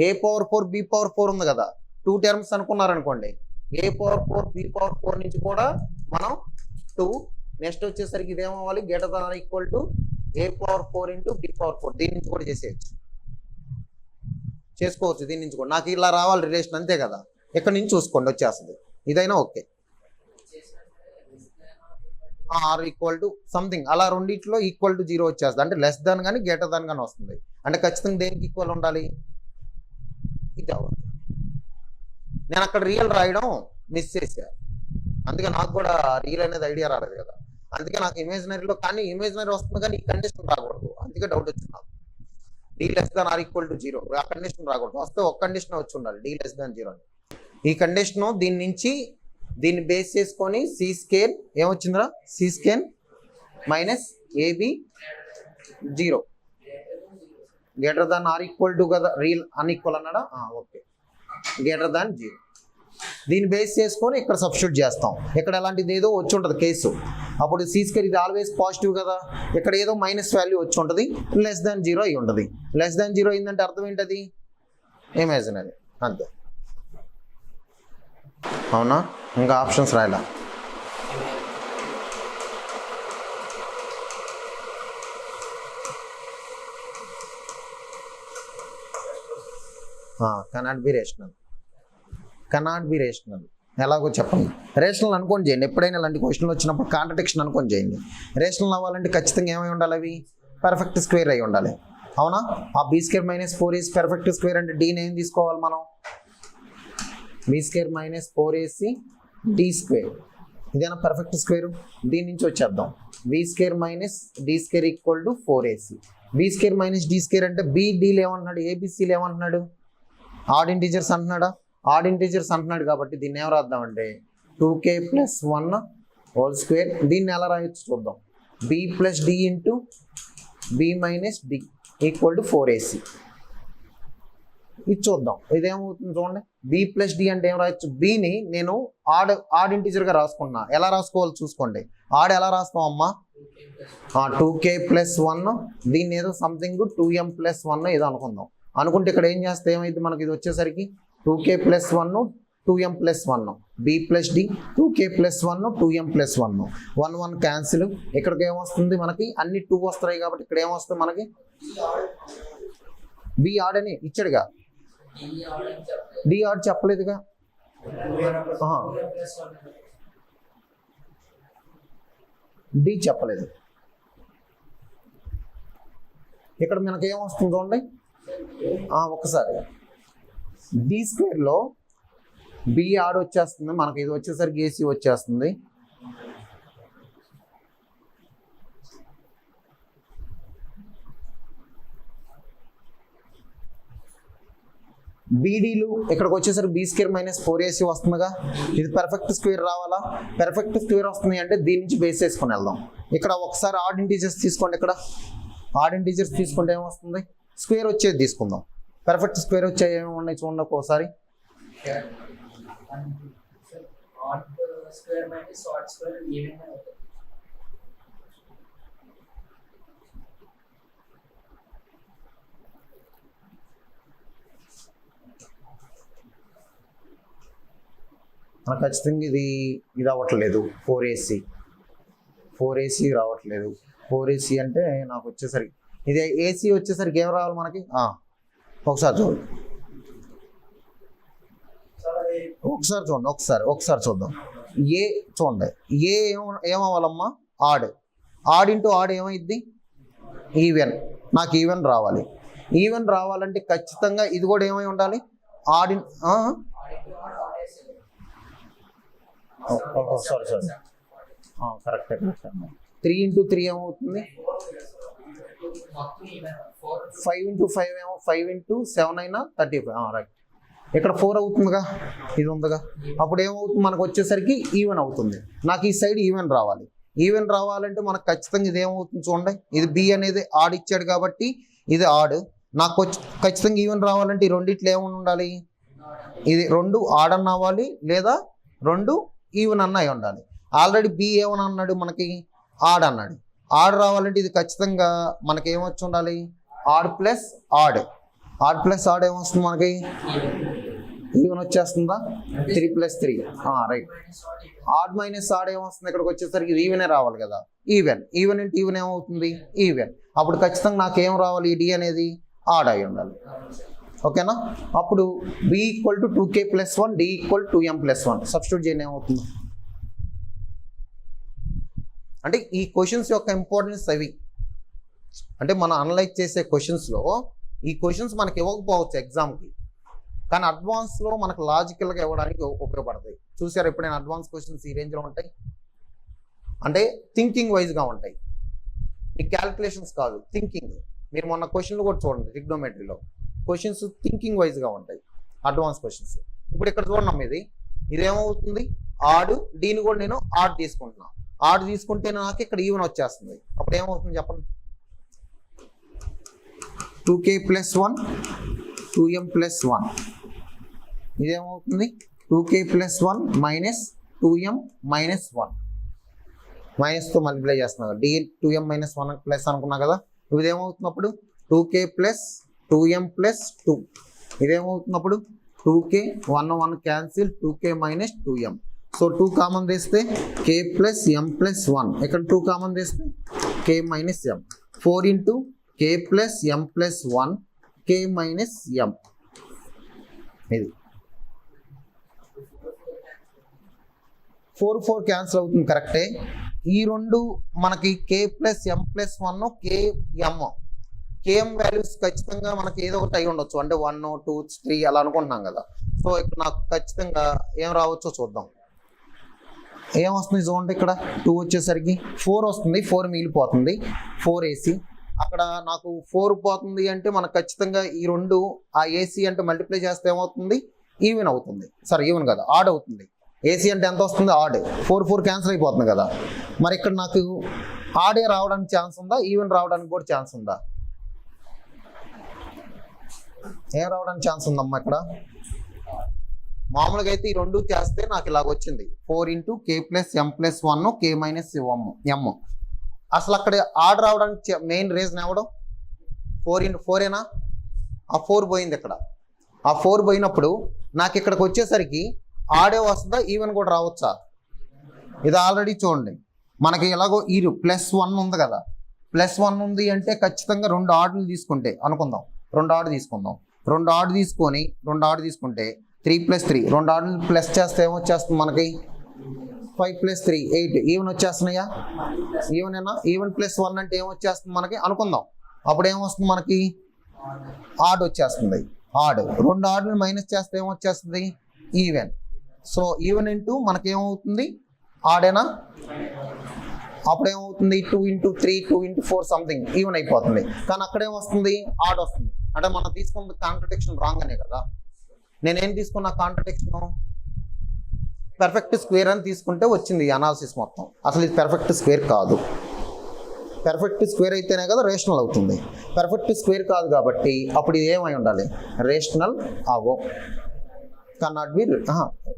ఏ పవర్ 4 బి పవర్ 4 ఉంది కదా, 2 టర్మ్స్ అనుకున్నారనుకోండి. ఏ పవర్ 4 బి పవర్ 4 నుంచి కూడా మనం 2 నెక్స్ట్ వచ్చేసరికి ఇదేమవ్వాలి? Greater than or equal to A power 4 into B power 4. దీని నుంచి కూడా చేసుకోవచ్చు. దీని నుంచి కూడా నాకు ఇలా రావాలి రిలేషన్, అంతే కదా. ఇక్కడ నుంచి చూసుకోండి వచ్చేస్తుంది. ఇదైనా okay. Or equal to something అలా రెండిట్లో ఈక్వల్ టు 0 వచ్చేస్తుంది. అంటే లెస్ దాన్ కానీ గ్రేటర్ దాన్ కానీ వస్తుంది. అంటే ఖచ్చితంగా దేనికి ఈక్వల్ ఉండాలి? ఇది అవ్వాలి. నేను అక్కడ రియల్ రాయడం మిస్ చేశా. అందుకే నాకు కూడా రియల్ అనేది ఐడియా రాలేదు కదా. అందుకే నాకు ఇమేజినరీలో కానీ ఇమేజినరీ వస్తుంది కానీ ఈ కండిషన్ రాకూడదు. అందుకే డౌట్ వచ్చింది నాకు. D less than or equal to 0 ఆ కండిషన్ రాకూడదు. వస్తే ఒక కండిషన్ వచ్చి ఉండాలి, డి లెస్ దాన్ 0 అని. ఈ కండిషను దీని నుంచి దీన్ని బేస్ చేసుకొని సి స్కేర్ ఏమొచ్చిందిరా? C square minus AB 0 greater than or equal to కదా. రియల్ అన్ఈక్వల్ అన్నాడా? ఓకే. గ్రేటర్ దాన్ 0 దీన్ని బేస్ చేసుకొని ఇక్కడ సబ్స్టిట్యూట్ చేస్తాం. ఇక్కడ అలాంటిది ఏదో వచ్చి ఉంటుంది కేసు. అప్పుడు సి స్క్వేర్ ఇది ఆల్వేస్ పాజిటివ్ కదా. ఇక్కడ ఏదో మైనస్ వాల్యూ వచ్చి ఉంటుంది, లెస్ దాన్ 0 అయి ఉంటుంది. లెస్ దాన్ 0 అయిందంటే అర్థం ఏంటది? ఇమాజినరీ. అంతే. అవునా? ఇంకా ఆప్షన్స్ రాయలా. Cannot be rational. Cannot be rational ఎలాగో చెప్పండి. రేషనల్ అనుకోని చేయండి. ఎప్పుడైనా ఇలాంటి క్వశ్చన్లు వచ్చినప్పుడు కాంట్రడిక్షన్ అనుకోని చేయండి. రేషనల్ అవ్వాలంటే ఖచ్చితంగా ఏమై ఉండాలి? అవి పర్ఫెక్ట్ స్క్వేర్ అయి ఉండాలి. అవునా? ఆ B square minus 4ac perfect square అంటే డీని ఏం తీసుకోవాలి మనం? B square minus 4ac D square. ఇదేనా పర్ఫెక్ట్ స్క్వేర్? దీని నుంచి వచ్చేద్దాం. B square minus D square equal to 4ac. B square minus D square అంటే బి డీలు ఏమంటున్నాడు? ఏబిసిలు ఏమంటున్నాడు? ఆడ్ ఇంటీజర్స్ అంటున్నాడా? ఆడ్ ఇంటీజర్స్ అంటున్నాడు కాబట్టి దీన్ని ఏం రాద్దామంటే 2k + 1 హోల్ స్క్వేర్. దీన్ని ఎలా రాయొచ్చు చూద్దాం. B plus D into B minus D equal to 4ac. ఇది చూద్దాం. ఇదేమవుతుంది చూడండి. బి ప్లస్ డి అంటే ఏం రాయొచ్చు? బిని నేను ఆడ్ ఇంటీజర్గా రాసుకున్నా. ఎలా రాసుకోవాలి చూసుకోండి. ఆడ్ ఎలా రాస్తాం అమ్మా? 2k + 1. దీన్ని ఏదో సంథింగ్ 2m + 1 ఏదో అనుకుందాం. అనుకుంటే ఇక్కడ ఏం చేస్తే ఏమైంది మనకి? ఇది వచ్చేసరికి 2k + 1 2m + 1 b plus D 2k + 1 2m + 1 1 1 cancel. ఇక్కడికి ఏమొస్తుంది మనకి? అన్ని 2 వస్తాయి కాబట్టి ఇక్కడ ఏమొస్తుంది మనకి? బి ఆడ్ అని ఇచ్చాడుగా. డి ఆడ్ చెప్పలేదుగా. డి చెప్పలేదు. ఇక్కడ మనకి ఏమొస్తుంది చూడండి. ఒకసారి డి స్క్వేర్లో బి ఆడ్ వచ్చేస్తుంది మనకి. ఇది వచ్చేసరికి ఏసీ వచ్చేస్తుంది. బీడీలు ఇక్కడికి వచ్చేసరికి బీ స్క్వేర్ మైనస్ 4ac వస్తుందిగా. ఇది పెర్ఫెక్ట్ స్క్వేర్ రావాలా? పెర్ఫెక్ట్ స్క్వేర్ వస్తుంది అంటే దీని నుంచి బేస్ వేసుకొని వెళ్దాం. ఇక్కడ ఒకసారి ఆడ్ ఇంటీజర్స్ తీసుకోండి. ఇక్కడ ఆడ్ ఇంటీజర్స్ తీసుకుంటే ఏమొస్తుంది? స్క్వేర్ వచ్చేది తీసుకుందాం. పెర్ఫెక్ట్ స్క్వేర్ వచ్చేవి ఏమి ఉన్నాయి చూడండి ఒకసారి. మనకు ఖచ్చితంగా ఇది అవ్వట్లేదు. 4ac రావట్లేదు. 4ac అంటే నాకు వచ్చేసరికి ఇది ఏసీ వచ్చేసరికి ఏం రావాలి మనకి? ఒకసారి చూడండి, ఒకసారి చూద్దాం. ఏ చూడండి, ఏ ఏమవ్వాలమ్మా? ఆడ్ ఇంటూ ఆడ్ ఏమైద్ది? ఈవెన్. నాకు ఈవెన్ రావాలి. ఈవెన్ రావాలంటే ఖచ్చితంగా ఇది కూడా ఏమై ఉండాలి? Add sorry correct. 3 ఇంటూ 3 ఏమవుతుంది? 5 ఇంటూ 5 ఏమో 5 ఇంటూ 7 అయినా 35. రైట్. ఇక్కడ 4 అవుతుందిగా, ఇది ఉందిగా. అప్పుడు ఏమవుతుంది? మనకు వచ్చేసరికి ఈవెన్ అవుతుంది. నాకు ఈ సైడ్ ఈవెన్ రావాలి. ఈవెన్ రావాలంటే మనకు ఖచ్చితంగా ఇది ఏమవుతుంది చూడండి. ఇది బి అనేది ఆడ్ ఇచ్చాడు కాబట్టి ఇది ఆడ్. నాకు ఖచ్చితంగా ఈవెన్ రావాలంటే ఈ రెండిట్లో ఏమని ఉండాలి? ఇది 2 ఆడ్ అన్న అవ్వాలి, లేదా 2 ఈవెన్ అన్న అయి ఉండాలి. ఆల్రెడీ బి ఏమని అన్నాడు? మనకి ఆడ్ అన్నాడు. ఆడ్ రావాలంటే ఇది ఖచ్చితంగా మనకి ఏమొచ్చి ఉండాలి? Odd plus odd. Odd plus odd ఏమొస్తుంది మనకి? ఈవెన్ వచ్చేస్తుందా? 3 + 3. రైట్. ఆడ్ మైనస్ ఆడ్ ఏమొస్తుంది? ఇక్కడికి వచ్చేసరికి ఈవెనే రావాలి కదా. ఈవెన్ ఇంటూ ఈవెన్ ఏమవుతుంది? ఈవెన్. అప్పుడు ఖచ్చితంగా నాకేం రావాలి? డి అనేది ఆడ్ అయి ఉండాలి. ఓకేనా? అప్పుడు b = 2k + 1, d = 2m + 1 substitute చేయడం ఏమవుతుంది? అంటే ఈ క్వశ్చన్స్ యొక్క ఇంపార్టెన్స్ అవి. అంటే మనం అనలైజ్ చేసే క్వశ్చన్స్లో ఈ క్వశ్చన్స్ మనకి ఇవ్వకపోవచ్చు ఎగ్జామ్కి, కానీ అడ్వాన్స్లో మనకు లాజికల్గా ఇవ్వడానికి ఉపయోగపడతాయి. చూసారు ఎప్పుడైనా అడ్వాన్స్ క్వశ్చన్స్ ఈ రేంజ్లో ఉంటాయి? అంటే థింకింగ్ వైజ్గా ఉంటాయి. ఈ క్యాల్కులేషన్స్ కాదు, థింకింగ్. మీరు మొన్న క్వశ్చన్లు కూడా చూడండి, ట్రిగ్నోమెట్రీలో క్వశ్చన్స్ థింకింగ్ వైజ్గా ఉంటాయి అడ్వాన్స్ క్వశ్చన్స్. ఇప్పుడు ఇక్కడ చూడండి, ఇదేమవుతుంది? ఆడ్. దీన్ని కూడా నేను ఆడ్ తీసుకుంటున్నా. ఆడ్ తీసుకుంటే నాకు ఇక్కడ ఈవెన్ వచ్చేస్తుంది. అప్పుడు ఏమవుతుంది చెప్పండి? 2k + 1, 2m + 1. ఇదేమవుతుంది? 2k + 1 - 2m - 1. మైనస్తో multiply చేస్తున్నా. d 2m - 1 ప్లస్ అనుకున్నా కదా. ఇదేమవుతున్నప్పుడు 2k + 2m + 2. ఇదేమవుతున్నప్పుడు 2k 1 1 cancel, 2k - 2m. So 2 common తీస్తే k + m + 1. ఇక్కడ 2 కామన్ తీస్తే k - m. 4 into k + m + 1, k - m. ఇది 4 క్యాన్సిల్ అవుతుంది, కరెక్టే. ఈ రెండు మనకి k + m + 1, km. km values ఖచ్చితంగా మనకి ఏదో ఒకటి అయి ఉండొచ్చు. అంటే 1 2 3 అలా అనుకుంటున్నాం కదా. సో ఇక్కడ నాకు ఖచ్చితంగా ఏం రావచ్చో చూద్దాం. ఏమొస్తుంది చూడండి. ఇక్కడ 2 వచ్చేసరికి 4 వస్తుంది. 4 మిగిలిపోతుంది. 4ac. అక్కడ నాకు 4 పోతుంది అంటే మనకు ఖచ్చితంగా ఈ రెండు ఆ ఏసీ అంటే మల్టిప్లై చేస్తే ఏమవుతుంది? ఈవెన్ అవుతుంది. సరే, ఈవెన్ కదా, ఆడ్ అవుతుంది. ఏసీ అంటే ఎంత వస్తుంది? ఆడ్. 4 క్యాన్సిల్ అయిపోతుంది కదా. మరి ఇక్కడ నాకు ఆడే రావడానికి ఛాన్స్ ఉందా? ఈవెన్ రావడానికి కూడా ఛాన్స్ ఉందా? ఏం రావడానికి ఛాన్స్ ఉందమ్మా? ఇక్కడ మామూలుగా అయితే ఈ రెండు చేస్తే నాకు ఇలాగ వచ్చింది. 4 into k + m + 1, k - m. అసలు అక్కడ ఆడ్ రావడానికి మెయిన్ రీజన్ ఎవడం? 4 ఇంటూ 4ఏనా? ఆ 4 పోయింది ఇక్కడ. ఆ 4 పోయినప్పుడు నాకు ఇక్కడికి వచ్చేసరికి ఆడే వస్తుందా? ఈవెన్ కూడా రావచ్చా? ఇది ఆల్రెడీ చూడండి, మనకి ఎలాగో ఈ +1 ఉంది కదా. +1 ఉంది అంటే ఖచ్చితంగా 2 ఆర్డులు తీసుకుంటే అనుకుందాం. 2 ఆర్డు తీసుకుందాం. 2 ఆర్డు తీసుకుంటే 3 + 3. 2 ఆర్డులు ప్లస్ చేస్తే ఏమొచ్చేస్తుంది మనకి? 5 + 3 8. ఈవెన్ వచ్చేస్తున్నాయా? ఈవెనేనా? ఈవెన్ +1 అంటే ఏమొచ్చేస్తుంది మనకి అనుకుందాం. అప్పుడు ఏమొస్తుంది మనకి? ఆడ్ వచ్చేస్తుంది. ఆడ్. 2 ఆర్డులు మైనస్ చేస్తే ఏమొచ్చేస్తుంది? ఈవెన్. సో ఈవెన్ ఇంటూ మనకి ఏమవుతుంది? ఆడేనా? అప్పుడు ఏమవుతుంది? 2 ఇంటూ 3, 2 ఇంటూ 4 సంథింగ్ ఈవెన్ అయిపోతుంది. కానీ అక్కడ ఏమొస్తుంది? ఆడ్ వస్తుంది. అంటే మనం తీసుకున్న కాంట్రడిక్షన్ రాంగ్ అనే కదా. నేనేం తీసుకున్నా కాంట్రడిక్షన్ పెర్ఫెక్ట్ స్క్వేర్ అని తీసుకుంటే వచ్చింది అనాలిసిస్ మొత్తం. అసలు ఇది పెర్ఫెక్ట్ స్క్వేర్ కాదు. పెర్ఫెక్ట్ స్క్వేర్ అయితేనే కదా రేషనల్ అవుతుంది. పెర్ఫెక్ట్ స్క్వేర్ కాదు కాబట్టి అప్పుడు ఇది ఏమై ఉండాలి, రేషనల్ అవో. కన్నాట్ బి,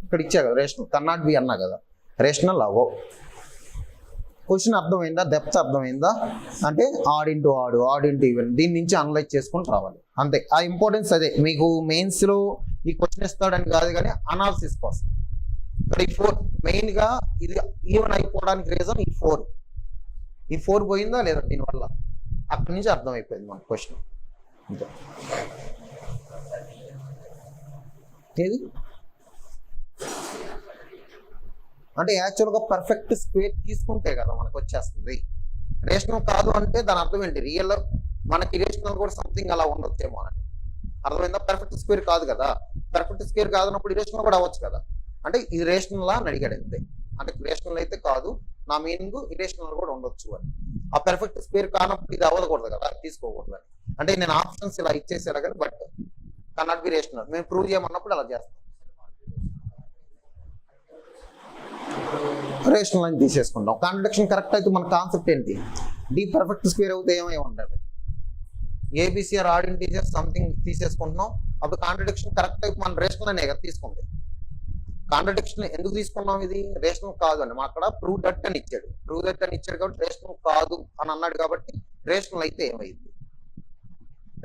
ఇక్కడ ఇచ్చా కదా రేషనల్, కన్నాట్ బి అన్నా కదా, రేషనల్ అవో. క్వశ్చన్ అర్థమైందా, డెప్త్ అర్థమైందా? అంటే ఆడ్ ఇంటూ ఈవెన్, దీని నుంచి అనలైజ్ చేసుకుని రావాలి అంతే. ఆ ఇంపార్టెన్స్ అదే. మీకు మెయిన్స్లో ఈ క్వశ్చన్ ఇస్తాడని కాదు కానీ అనాలిసిస్ కోసం. ఇక్కడ ఈ 4 మెయిన్గా ఇది ఈవెన్ అయిపోవడానికి రీజన్ ఈ 4 పోయిందా లేదా దీనివల్ల, అక్కడి నుంచి అర్థమైపోయింది మన క్వశ్చన్ అంతే. ఏది అంటే యాక్చువల్గా పర్ఫెక్ట్ స్క్వేర్ తీసుకుంటే కదా మనకు వచ్చేస్తుంది. రేషనల్ కాదు అంటే దాని అర్థం ఏంటి, రియల్ మనకి రేషనల్ కూడా సంథింగ్ అలా ఉండొచ్చేమో అని అర్థమైందా. పర్ఫెక్ట్ స్క్వేర్ కాదు కదా, పర్ఫెక్ట్ స్క్వేర్ కాదన్నప్పుడు రేషనల్ కూడా అవ్వచ్చు కదా. అంటే ఇది రేషనల్ అని అడిగాడు అంతే. అంటే రేషనల్ అయితే కాదు, నా మీనింగ్ ఇరేషనల్ కూడా ఉండొచ్చు అని. ఆ పర్ఫెక్ట్ స్క్వేర్ కానప్పుడు ఇది అవ్వకూడదు కదా, తీసుకోకూడదు అని. అంటే నేను ఆప్షన్స్ ఇలా ఇచ్చేసాను కానీ బట్ కన్నాట్ బి రేషనల్ మేము ప్రూవ్ చేయమన్నప్పుడు అలా చేస్తాం. రేషనల్ అని తీసేసుకుంటాం. కాంట్రడిక్షన్ కరెక్ట్ అయితే మన కాన్సెప్ట్ ఏంటి, డి పర్ఫెక్ట్ స్క్వేర్ అవుతే ఏమై ఉండాలి, ఏబిసిఆర్ ఆడ్ ఇంటీజర్ సంథింగ్ తీసేసుకుంటున్నాం. అప్పుడు కాంట్రడిక్షన్ కరెక్ట్ అయితే మన రేషనల్ అనే కదా తీసుకుంది. కాంట్రడిక్షన్ ఎందుకు తీసుకున్నాం, ఇది రేషనల్ కాదు అని మా అక్కడ ప్రూవ్ దట్ అని ఇచ్చాడు. ప్రూవ్ దట్ అని ఇచ్చాడు కాబట్టి రేషనల్ కాదు అని అన్నాడు కాబట్టి రేషనల్ అయితే ఏమైంది.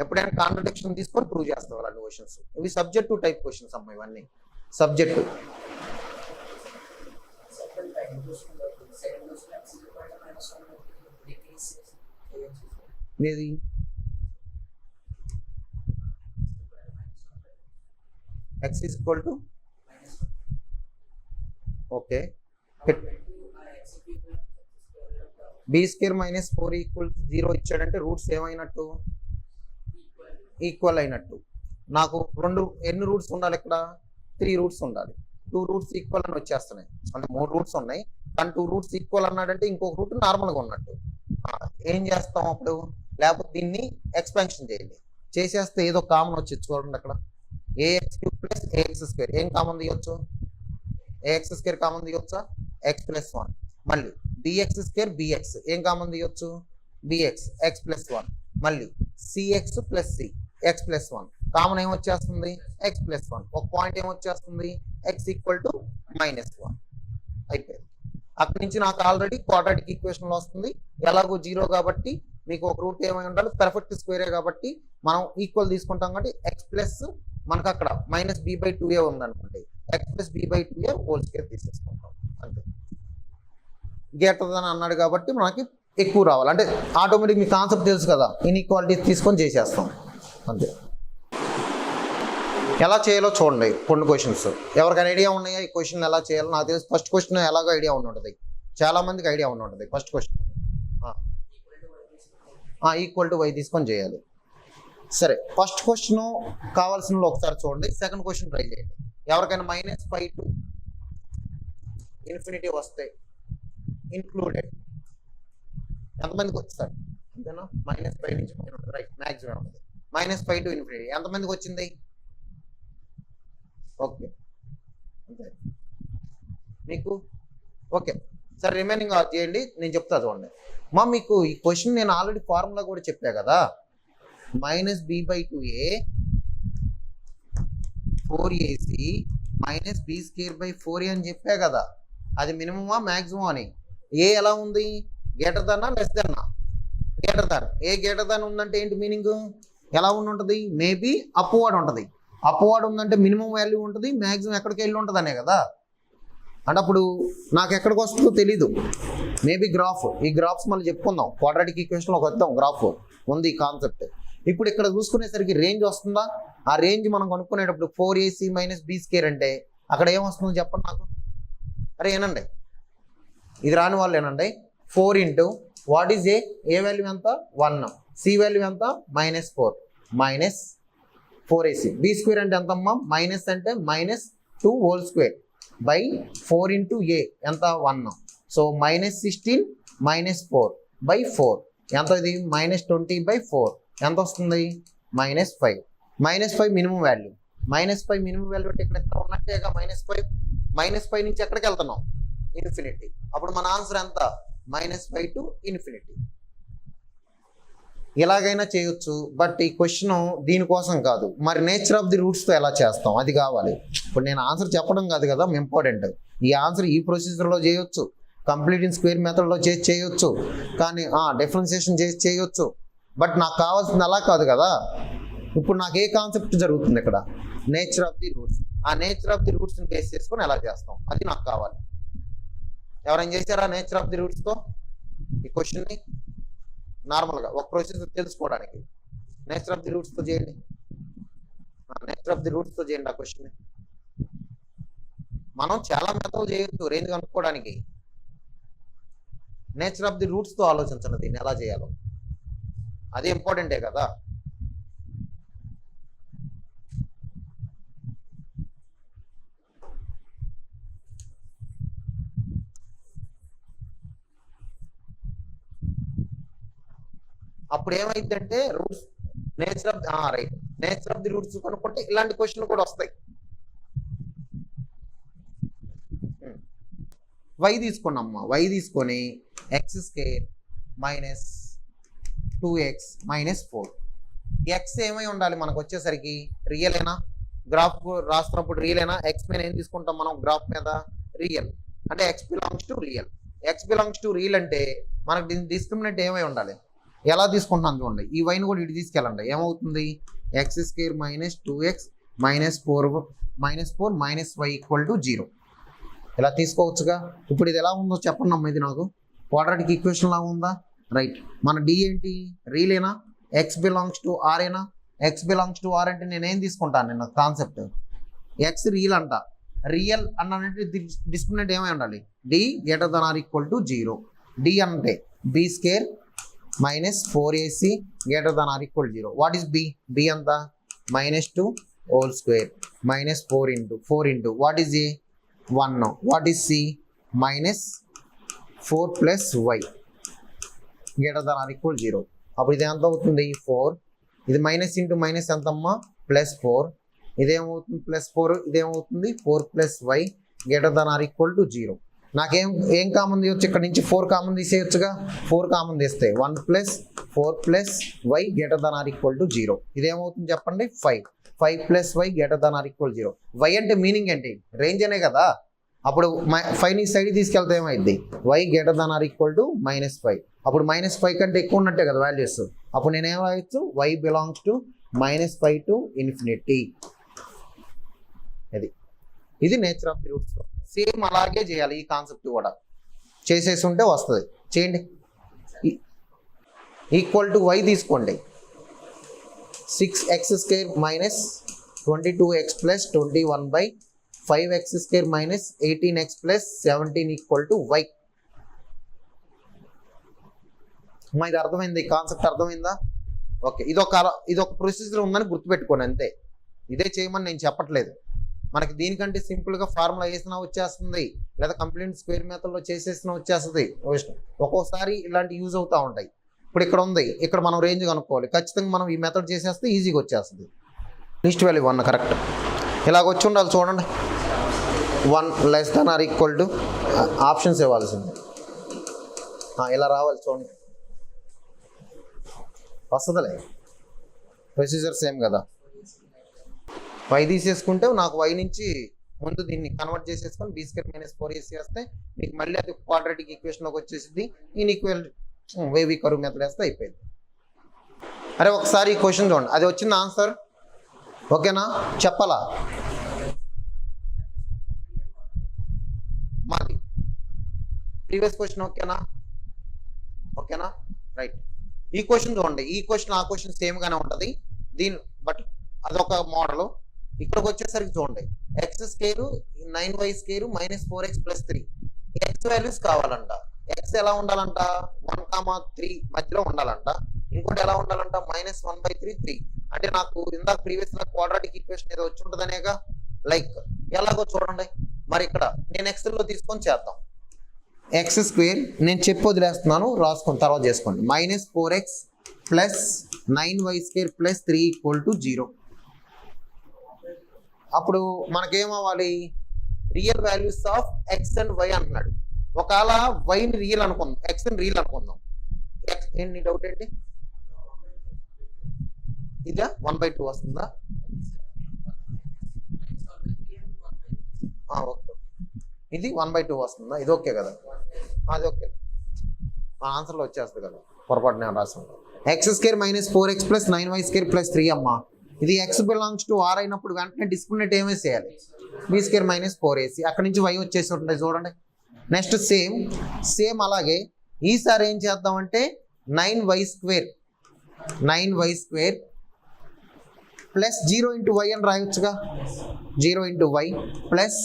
ఎప్పుడైనా కాంట్రడిక్షన్ తీసుకొని ప్రూవ్ చేస్తాం అలాంటి క్వశ్చన్స్. ఇవి సబ్జెక్టివ్ టైప్ క్వశ్చన్స్ అమ్మా, ఇవన్నీ సబ్జెక్టివ్. ఏది x is equal to okay b square minus 4 equal 0 ఇచ్చాడంటే రూట్స్ ఏమైనట్టు, ఈక్వల్ అయినట్టు. నాకు ఎన్ని రూట్స్ ఉండాలి ఇక్కడ, 3 రూట్స్ ఉండాలి. 2 రూట్స్ ఈక్వల్ అని వచ్చేస్తున్నాయి. అంటే 3 రూట్స్ ఉన్నాయి కానీ 2 రూట్స్ ఈక్వల్ అన్నాడంటే ఇంకొక రూట్ నార్మల్గా ఉన్నట్టు. ఏం చేస్తాం అప్పుడు, లేకపోతే దీన్ని ఎక్స్పాన్షన్ చేయండి, చేసేస్తే ఏదో కామన్ వచ్చి చూడండి అక్కడ ax³ ప్లస్ ax² ఏం కామన్ తీయొచ్చు, ax² కామన్ తీయొచ్చా, x+1. మళ్ళీ bx² bx ఏం కామన్ తీయొచ్చు, bx x+1. మళ్ళీ cx plus c x+1 common ఏమొచ్చేస్తుంది, x+1. ఒక పాయింట్ ఏమొచ్చేస్తుంది, x ఈక్వల్ టు -1 అయిపోయింది. అక్కడి నుంచి నాకు ఆల్రెడీ క్వాడ్రాటిక్ ఈక్వేషన్ వస్తుంది. ఎలాగో 0 కాబట్టి మీకు ఒక రూట్ ఏమై ఉండాలి, పర్ఫెక్ట్ స్క్వేరే కాబట్టి మనం ఈక్వల్ తీసుకుంటాం కాబట్టి x ప్లస్ మనకు అక్కడ -b/2a ఉందనుకోండి, x plus b/2a whole square తీసేసుకుంటాం అంతే. గ్రేటర్ దాన్ అన్నాడు కాబట్టి మనకి ఎక్కువ రావాలి. అంటే ఆటోమేటిక్ మీ కాన్సెప్ట్ తెలుసు కదా, ఇన్ఈక్వాలిటీ తీసుకొని చేసేస్తాం అంతే. ఎలా చేయాలో చూడండి కొన్ని క్వశ్చన్స్. ఎవరికైనా ఐడియా ఉన్నాయా ఈ క్వశ్చన్ ఎలా చేయాలో? నాకు తెలిసి ఫస్ట్ క్వశ్చన్ ఎలాగో ఐడియా ఉంటుంది, చాలా మందికి ఐడియా ఉంటుంది. First question equal to y తీసుకొని చేయాలి. సరే, ఫస్ట్ క్వశ్చన్ కావాల్సిన ఒకసారి చూడండి. సెకండ్ క్వశ్చన్ ట్రై చేయండి. ఎవరికైనా -5 to ఇన్ఫినిటీ వస్తే ఇంక్లూడెడ్ ఎంతమందికి వస్తారు అంతేనా? -5 నుంచి రైట్ మ్యాక్సిమం ఉంటుంది. -5 to ఇన్ఫినిటీ ఎంతమందికి వచ్చింది? ఓకే అంతే మీకు. ఓకే సరే, రిమైనింగ్ చేయండి, నేను చెప్తా చూడండి. మీకు ఈ క్వశ్చన్ నేను ఆల్రెడీ ఫార్ములా కూడా చెప్పా కదా, -b/2a 4ac -b²/4a అని చెప్పా కదా. అది మినిమమా మ్యాక్సిమం అని. ఏ ఎలా ఉంది, గ్రేటర్ దానా లెస్ దానా? Greater than. ఏ గ్రేటర్ దాన్ ఉందంటే ఏంటి మీనింగ్, ఎలా ఉంటుంది, మేబీ అప్వర్డ్ ఉంటుంది. అప్వర్డ్ ఉందంటే మినిమం వాల్యూ ఉంటుంది, మ్యాక్సిమం ఎక్కడికి వెళ్ళి ఉంటుంది అనే కదా. అంటే అప్పుడు నాకు ఎక్కడికి వస్తుందో తెలీదు, మేబీ గ్రాఫ్. ఈ గ్రాఫ్స్ మళ్ళీ చెప్పుకుందాం, క్వాడ్రాటిక్ ఈక్వేషన్లోకి వద్దాం. గ్రాఫ్ ఉంది కాన్సెప్ట్. ఇప్పుడు ఇక్కడ చూసుకునేసరికి రేంజ్ వస్తుందా? ఆ రేంజ్ మనం కనుక్కునేటప్పుడు 4ac - b² అంటే అక్కడ ఏమొస్తుందో చెప్పండి నాకు. అరే ఏనండి, ఇది రాని వాళ్ళు ఏనండి. 4 into what is a value ఎంత 1, సి వాల్యూ ఎంత -4 -4ac. b² అంటే ఎంతమ్మా, మైనస్ అంటే -2 హోల్ స్క్వేర్ బై 4 ఇంటూ ఏ ఎంత 1. సో -16 -4 బై 4 ఎంత, ఇది -20/4 ఎంత వస్తుంది, -5. -5 మినిమం వాల్యూ, -5 మినిమం వాల్యూ అంటే ఇక్కడ ఉన్నట్టేగా -5 నుంచి ఎక్కడికి వెళ్తున్నాం ఇన్ఫినిటీ. అప్పుడు మన ఆన్సర్ ఎంత -5 టు ఇన్ఫినిటీ. ఎలాగైనా చేయొచ్చు, బట్ ఈ క్వశ్చన్ దీనికోసం కాదు. మరి నేచర్ ఆఫ్ ది రూట్స్తో ఎలా చేస్తాం అది కావాలి. ఇప్పుడు నేను ఆన్సర్ చెప్పడం కాదు కదా ఇంపార్టెంట్. ఈ ఆన్సర్ ఈ ప్రొసీజర్లో చేయొచ్చు, కంప్లీట్ ఇన్ స్క్వేర్ మెథడ్లో చేయొచ్చు, కానీ డిఫరెన్షియేషన్ చేయొచ్చు. బట్ నాకు కావాల్సింది అలా కాదు కదా. ఇప్పుడు నాకు ఏ కాన్సెప్ట్ జరుగుతుంది ఇక్కడ, నేచర్ ఆఫ్ ది రూట్స్. ఆ నేచర్ ఆఫ్ ది రూట్స్ని బేస్ చేసుకొని ఎలా చేస్తాం అది నాకు కావాలి. ఎవరైనా చేశారా నేచర్ ఆఫ్ ది రూట్స్తో ఈ క్వశ్చన్ని? నార్మల్గా ఒక ప్రొసీజర్ తెలుసుకోవడానికి నేచర్ ఆఫ్ ది రూట్స్తో చేయండి. నేచర్ ఆఫ్ ది రూట్స్తో చేయండి ఆ క్వశ్చన్ని. మనం చాలా మెథడ్లు చేయొచ్చు రేంజ్ కనుక్కోవడానికి. నేచర్ ఆఫ్ ది రూట్స్తో ఆలోచించండి దీన్ని ఎలా చేయాలో. అది ఇంపార్టెంటే కదా. అప్పుడు ఏమైందంటే roots nature of the roots కనుక్కుంటే ఇలాంటి క్వశ్చన్లు కూడా వస్తాయి. y తీసుకున్నామ్మా, y తీసుకొని x² - 2x - 4. x ఏమై ఉండాలి మనకు వచ్చేసరికి రియలేనా? గ్రాఫ్ రాస్తున్నప్పుడు రియలేనా? x మీద ఏం తీసుకుంటాం మనం గ్రాఫ్ మీద? రియల్. అంటే x belongs to real. x belongs to real అంటే మనకు దీని డిస్క్రిమినెంట్ ఏమై ఉండాలి? ఎలా తీసుకుంటున్నాను చూడండి. ఈ వైని కూడా ఇటు తీసుకెళ్ళండి. ఏమవుతుంది? x² - 2x - 4 - y = 0. ఇలా తీసుకోవచ్చుగా. ఇప్పుడు ఇది ఎలా ఉందో చెప్పండి అమ్మ. ఇది నాకు క్వాడ్రాటిక్ ఈక్వేషన్ లాగా ఉందా? రైట్. మన డి ఏంటి? రియలేనా? x బిలాంగ్స్ టు r ఏనా? x బిలాంగ్స్ టు r అంటే నేనేం తీసుకుంటాను? నేను కాన్సెప్ట్ x రియల్ అంట. రియల్ అన్నంటే డిస్క్రిమినెంట్ ఏమై ఉండాలి? d ≥ 0. d అంటే b² - 4ac ≥ 0. What is b? b అంతా -2 whole square -4 into what is a 1. what is c? -4 + y ≥ 0. అప్పుడు ఇది ఎంత అవుతుంది? 4. ఇది మైనస్ ఇంటూ మైనస్ ఎంతమ్మా? +4. ఇదేమవుతుంది? +4. ఇదేమవుతుంది? 4 + y ≥ 0. నాకేం కామన్ తీయొచ్చు? ఇక్కడ నుంచి 4 కామన్ తీసేయొచ్చుగా. 4 కామన్ తీస్తే 1 + 4 + y ≥ 0. ఇదేమవుతుంది చెప్పండి? 5 + y ≥ 0. y అంటే మీనింగ్ ఏంటి? రేంజ్ అనే కదా. అప్పుడు 5 ని సైడ్ తీసుకెళ్తే ఏమైంది? y ≥ -5. అప్పుడు -5 కంటే ఎక్కువ ఉన్నట్టే కదా వాల్యూస్. అప్పుడు నేనేం రాయొచ్చు? y belongs to -5 to infinity. ఇది nature of the roots. Same అలాగే చేయాలి. ఈ కాన్సెప్ట్ కూడా చేసేసి ఉంటే వస్తుంది. చేయండి. = y తీసుకోండి. 6x² - 22x + 21 / 5x² - 18x + 17 = y. ఇది అర్థమైంది? కాన్సెప్ట్ అర్థమైందా? ఓకే. ఇదొక ప్రొసీజర్ ఉందని గుర్తుపెట్టుకోండి అంతే. ఇదే చేయమని నేను చెప్పట్లేదు. మనకి దీనికంటే సింపుల్గా ఫార్ములా వేసినా వచ్చేస్తుంది, లేదా కంప్లీట్ స్క్వేర్ మెథడ్లో చేసేసినా వచ్చేస్తుంది. ఒక్కోసారి ఇలాంటి యూజ్ అవుతూ ఉంటాయి. ఇప్పుడు ఇక్కడ ఉంది, ఇక్కడ మనం రేంజ్ కనుక్కోవాలి. ఖచ్చితంగా మనం ఈ మెథడ్ చేసేస్తే ఈజీగా వచ్చేస్తుంది. Least value 1 correct. ఇలాగ వచ్చి ఉండాలి చూడండి. 1 ≤ ఆప్షన్స్ ఇవ్వాల్సింది. ఇలా రావాలి చూడండి. వస్తుందిలే, ప్రొసీజర్ సేమ్ కదా. y తీసేసుకుంటే నాకు y నుంచి ముందు దీన్ని కన్వర్ట్ చేసేసుకొని b² - 4ac వేస్తే మీకు మళ్ళీ అది క్వాడ్రాటిక్ ఈక్వేషన్లోకి వచ్చేసింది. ఇన్ఈక్వల్ వేవ్ కర్వ్ మెథడ్ వేస్తే అయిపోయింది. అరే ఒకసారి ఈ క్వశ్చన్ చూడండి. అది వచ్చింది ఆన్సర్. ఓకేనా? చెప్పాలా? మాది ప్రీవియస్ క్వశ్చన్ ఓకేనా? రైట్. ఈ క్వశ్చన్ చూడండి. ఈ క్వశ్చన్ ఆ క్వశ్చన్ సేమ్గానే ఉంటుంది. బట్ అదొక మోడల్. ఇక్కడికి వచ్చేసరికి చూడండి, x² 9y² - 4x + 3. x values కావాలంట. x ఎలా ఉండాలంట? 1, 3 మధ్యలో ఉండాలంట. ఇంకోటి ఎలా ఉండాలంట? -1/3 3. అంటే నాకు ఇందాక ప్రీవియస్ క్వాడ్రాటిక్ ఈక్వేషన్ ఏదో వచ్చి ఉంటుందనేగా. లైక్ ఎలాగో చూడండి. మరి ఇక్కడ నేను ఎక్స్లో తీసుకొని చేద్దాం. x² నేను చెప్పి వదిలేస్తున్నాను, రాసుకొని తర్వాత చేసుకోండి. -4x + 9y² + 3 = 0. అప్పుడు మనకేమవ్వాలి, real values of X and Y అంటున్నాడు. ఒకవేళ వైని రియల్ అనుకుందాం, ఎక్స్ ని రియల్ అనుకుందాం. ఏంటి డౌట్ ఏంటి? ఇదా 1/2 వస్తుందా? ఓకే, ఇది 1/2 వస్తుందా? ఇది ఓకే కదా, అది ఓకే, మా ఆన్సర్లో వచ్చేస్తుంది కదా, పొరపాటు నేను రాసాను. x² - 4x + 9y² + 3 అమ్మా. ఇది x బిలాంగ్స్ టు r అయినప్పుడు వెంటనే డిస్క్రిమినేట్ ఏమేసి చేయాలి, b² - 4ac. అక్కడి నుంచి y వచ్చేసి ఉంటుంది చూడండి. నెక్స్ట్ సేమ్ అలాగే ఈసారి ఏం చేద్దామంటే 9y² ప్లస్ 0 × y అని రాయొచ్చుగా. 0 × y ప్లస్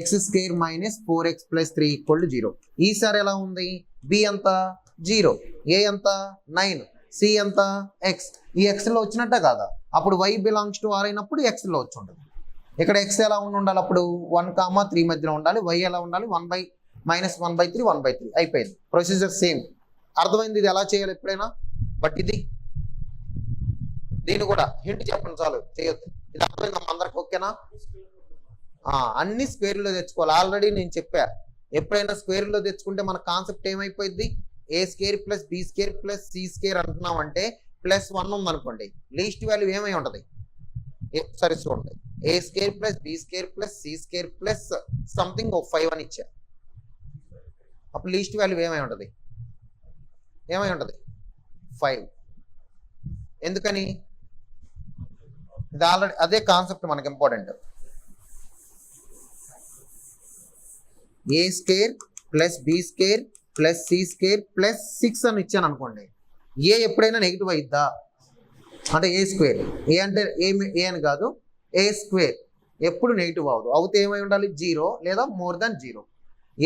x² - 4x + 3 = 0. ఈసారి ఎలా ఉంది, b ఎంత 0, a ఎంత 9, c ఎంత x. ఈ x లో వచ్చినట్టే కాదా, అప్పుడు y బిలాంగ్స్ టు r అయినప్పుడు x లో వచ్చి ఉంటుంది. ఇక్కడ x ఎలా ఉండాలి, అప్పుడు 1, 3 మధ్యలో ఉండాలి. y ఎలా ఉండాలి, -1/3 1/3 అయిపోయింది. Procedure same. అర్థమైంది ఇది ఎలా చేయాలి ఎప్పుడైనా. బట్ ఇది దీన్ని కూడా హింట్ చెప్పండి చాలు, చేయొద్దు. ఇది అర్థమైంది అందరికి, ఓకేనా? అన్ని స్క్వేర్లో తెచ్చుకోవాలి. ఆల్రెడీ నేను చెప్పా, ఎప్పుడైనా స్క్వేర్లో తెచ్చుకుంటే మన కాన్సెప్ట్ ఏమైపోయింది, a² + b² + c² అంటున్నాం అంటే +1 ఉందనుకోండి, లీస్ట్ వాల్యూ ఏమై ఉంటుంది, సరే చూడండి, a² + b² + c² plus something 5 అని ఇచ్చా. అప్పుడు లీస్ట్ వాల్యూ ఏమై ఉంటుంది 5. ఎందుకని, ఇది ఆల్రెడీ అదే కాన్సెప్ట్ మనకి ఇంపార్టెంట్. a² + b² + c² + 6 అని ఇచ్చాను అనుకోండి, ఏ ఎప్పుడైనా నెగిటివ్ అయిద్దా అంటే a² ఏ అంటే ఏ అని కాదు, a² ఎప్పుడు నెగిటివ్ అవ్వదు. అవుతే ఏమై ఉండాలి, 0 లేదా (0).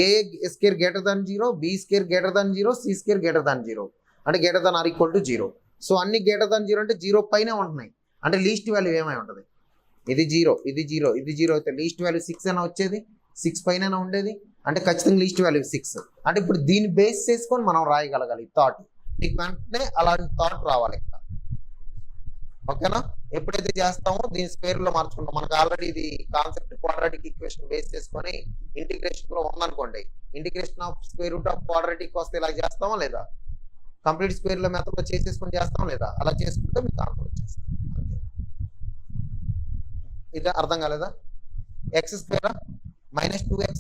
a² > 0, b² > 0, c² > 0 అంటే > 0. సో అన్ని > 0 అంటే 0 పైనే ఉంటున్నాయి అంటే లీస్ట్ వాల్యూ ఏమై ఉంటుంది, ఇది 0 ఇది 0 ఇది 0 అయితే లీస్ట్ వాల్యూ 6 అయినా వచ్చేది, 6 పైన ఉండేది అంటే ఖచ్చితంగా లీస్ట్ వాల్యూ 6. అంటే ఇప్పుడు దీన్ని బేస్ చేసుకొని మనం రాయగలగాలి థాట్. నీకు వెంటనే అలాంటి థాట్ రావాలి ఇక్కడ, ఓకేనా? ఎప్పుడైతే చేస్తామో దీని స్క్వేర్ లో మార్చుకుంటాం. మనకు ఆల్రెడీ ఇది కాన్సెప్ట్ క్వాడ్రాటిక్ ఈక్వేషన్ బేస్ చేసుకొని ఇంటిగ్రేషన్ లో ఉందనుకోండి, ఇంటిగ్రేషన్ ఆఫ్ √ ఆఫ్ క్వాడ్రాటిక్ వస్తే ఇలా చేస్తామా లేదా, కంప్లీట్ స్క్వేర్ లో మెథడ్ లో చేసేసుకొని చేస్తాం లేదా, అలా చేసుకుంటే మీకు ఆన్సర్ వచ్చేస్తుంది. ఇది అర్థం కాలేదా? x² -2x.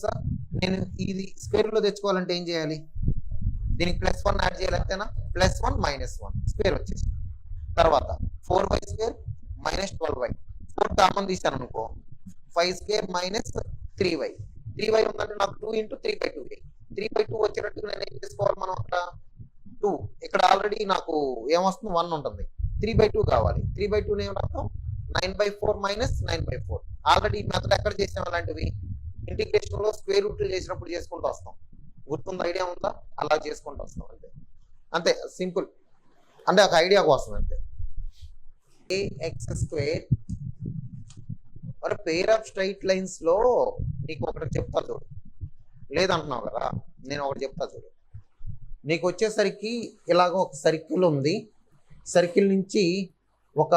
నేను ఇది స్క్వేర్ లో తెచ్చుకోవాలంటే ఏం చేయాలి, దీనికి +1 యాడ్ చేయాలి అంతేనా, +1 -1 స్క్వేర్ వచ్చేసి. తర్వాత 4y² - 12y, 4 కామన్ తీసాను అనుకో, 5² - 3y. 3y ఉందంటే నాకు 2 × 3/2. 3/2 వచ్చేటట్టు నేను ఏం చేసుకోవాలి, మనం అక్కడ 2, ఇక్కడ ఆల్రెడీ నాకు ఏమొస్తుంది 1 ఉంటుంది, 3/2 కావాలి. 3/2 ఏం రాస్తాం, 9/4 - 9/4. ఆల్రెడీ మెథడ్ ఎక్కడ చేసాం అలాంటివి, ఇంటిగ్రేషన్ లో స్క్వేర్ రూట్లు చేసినప్పుడు చేసుకుంటూ వస్తాం. గుర్తుందా, ఐడియా ఉందా? అలా చేసుకుంటూ వస్తాం అంతే, అంతే సింపుల్, అంటే ఒక ఐడియా కోసం అంతే. ax² మరి పేర్ ఆఫ్ స్ట్రైట్ లైన్స్ లో నీకు ఒకటి చెప్తా చూడు, లేదంటున్నావు కదా, నేను ఒకటి చెప్తా చూడు. నీకు వచ్చేసరికి ఇలాగ ఒక సర్కిల్ ఉంది, సర్కిల్ నుంచి ఒక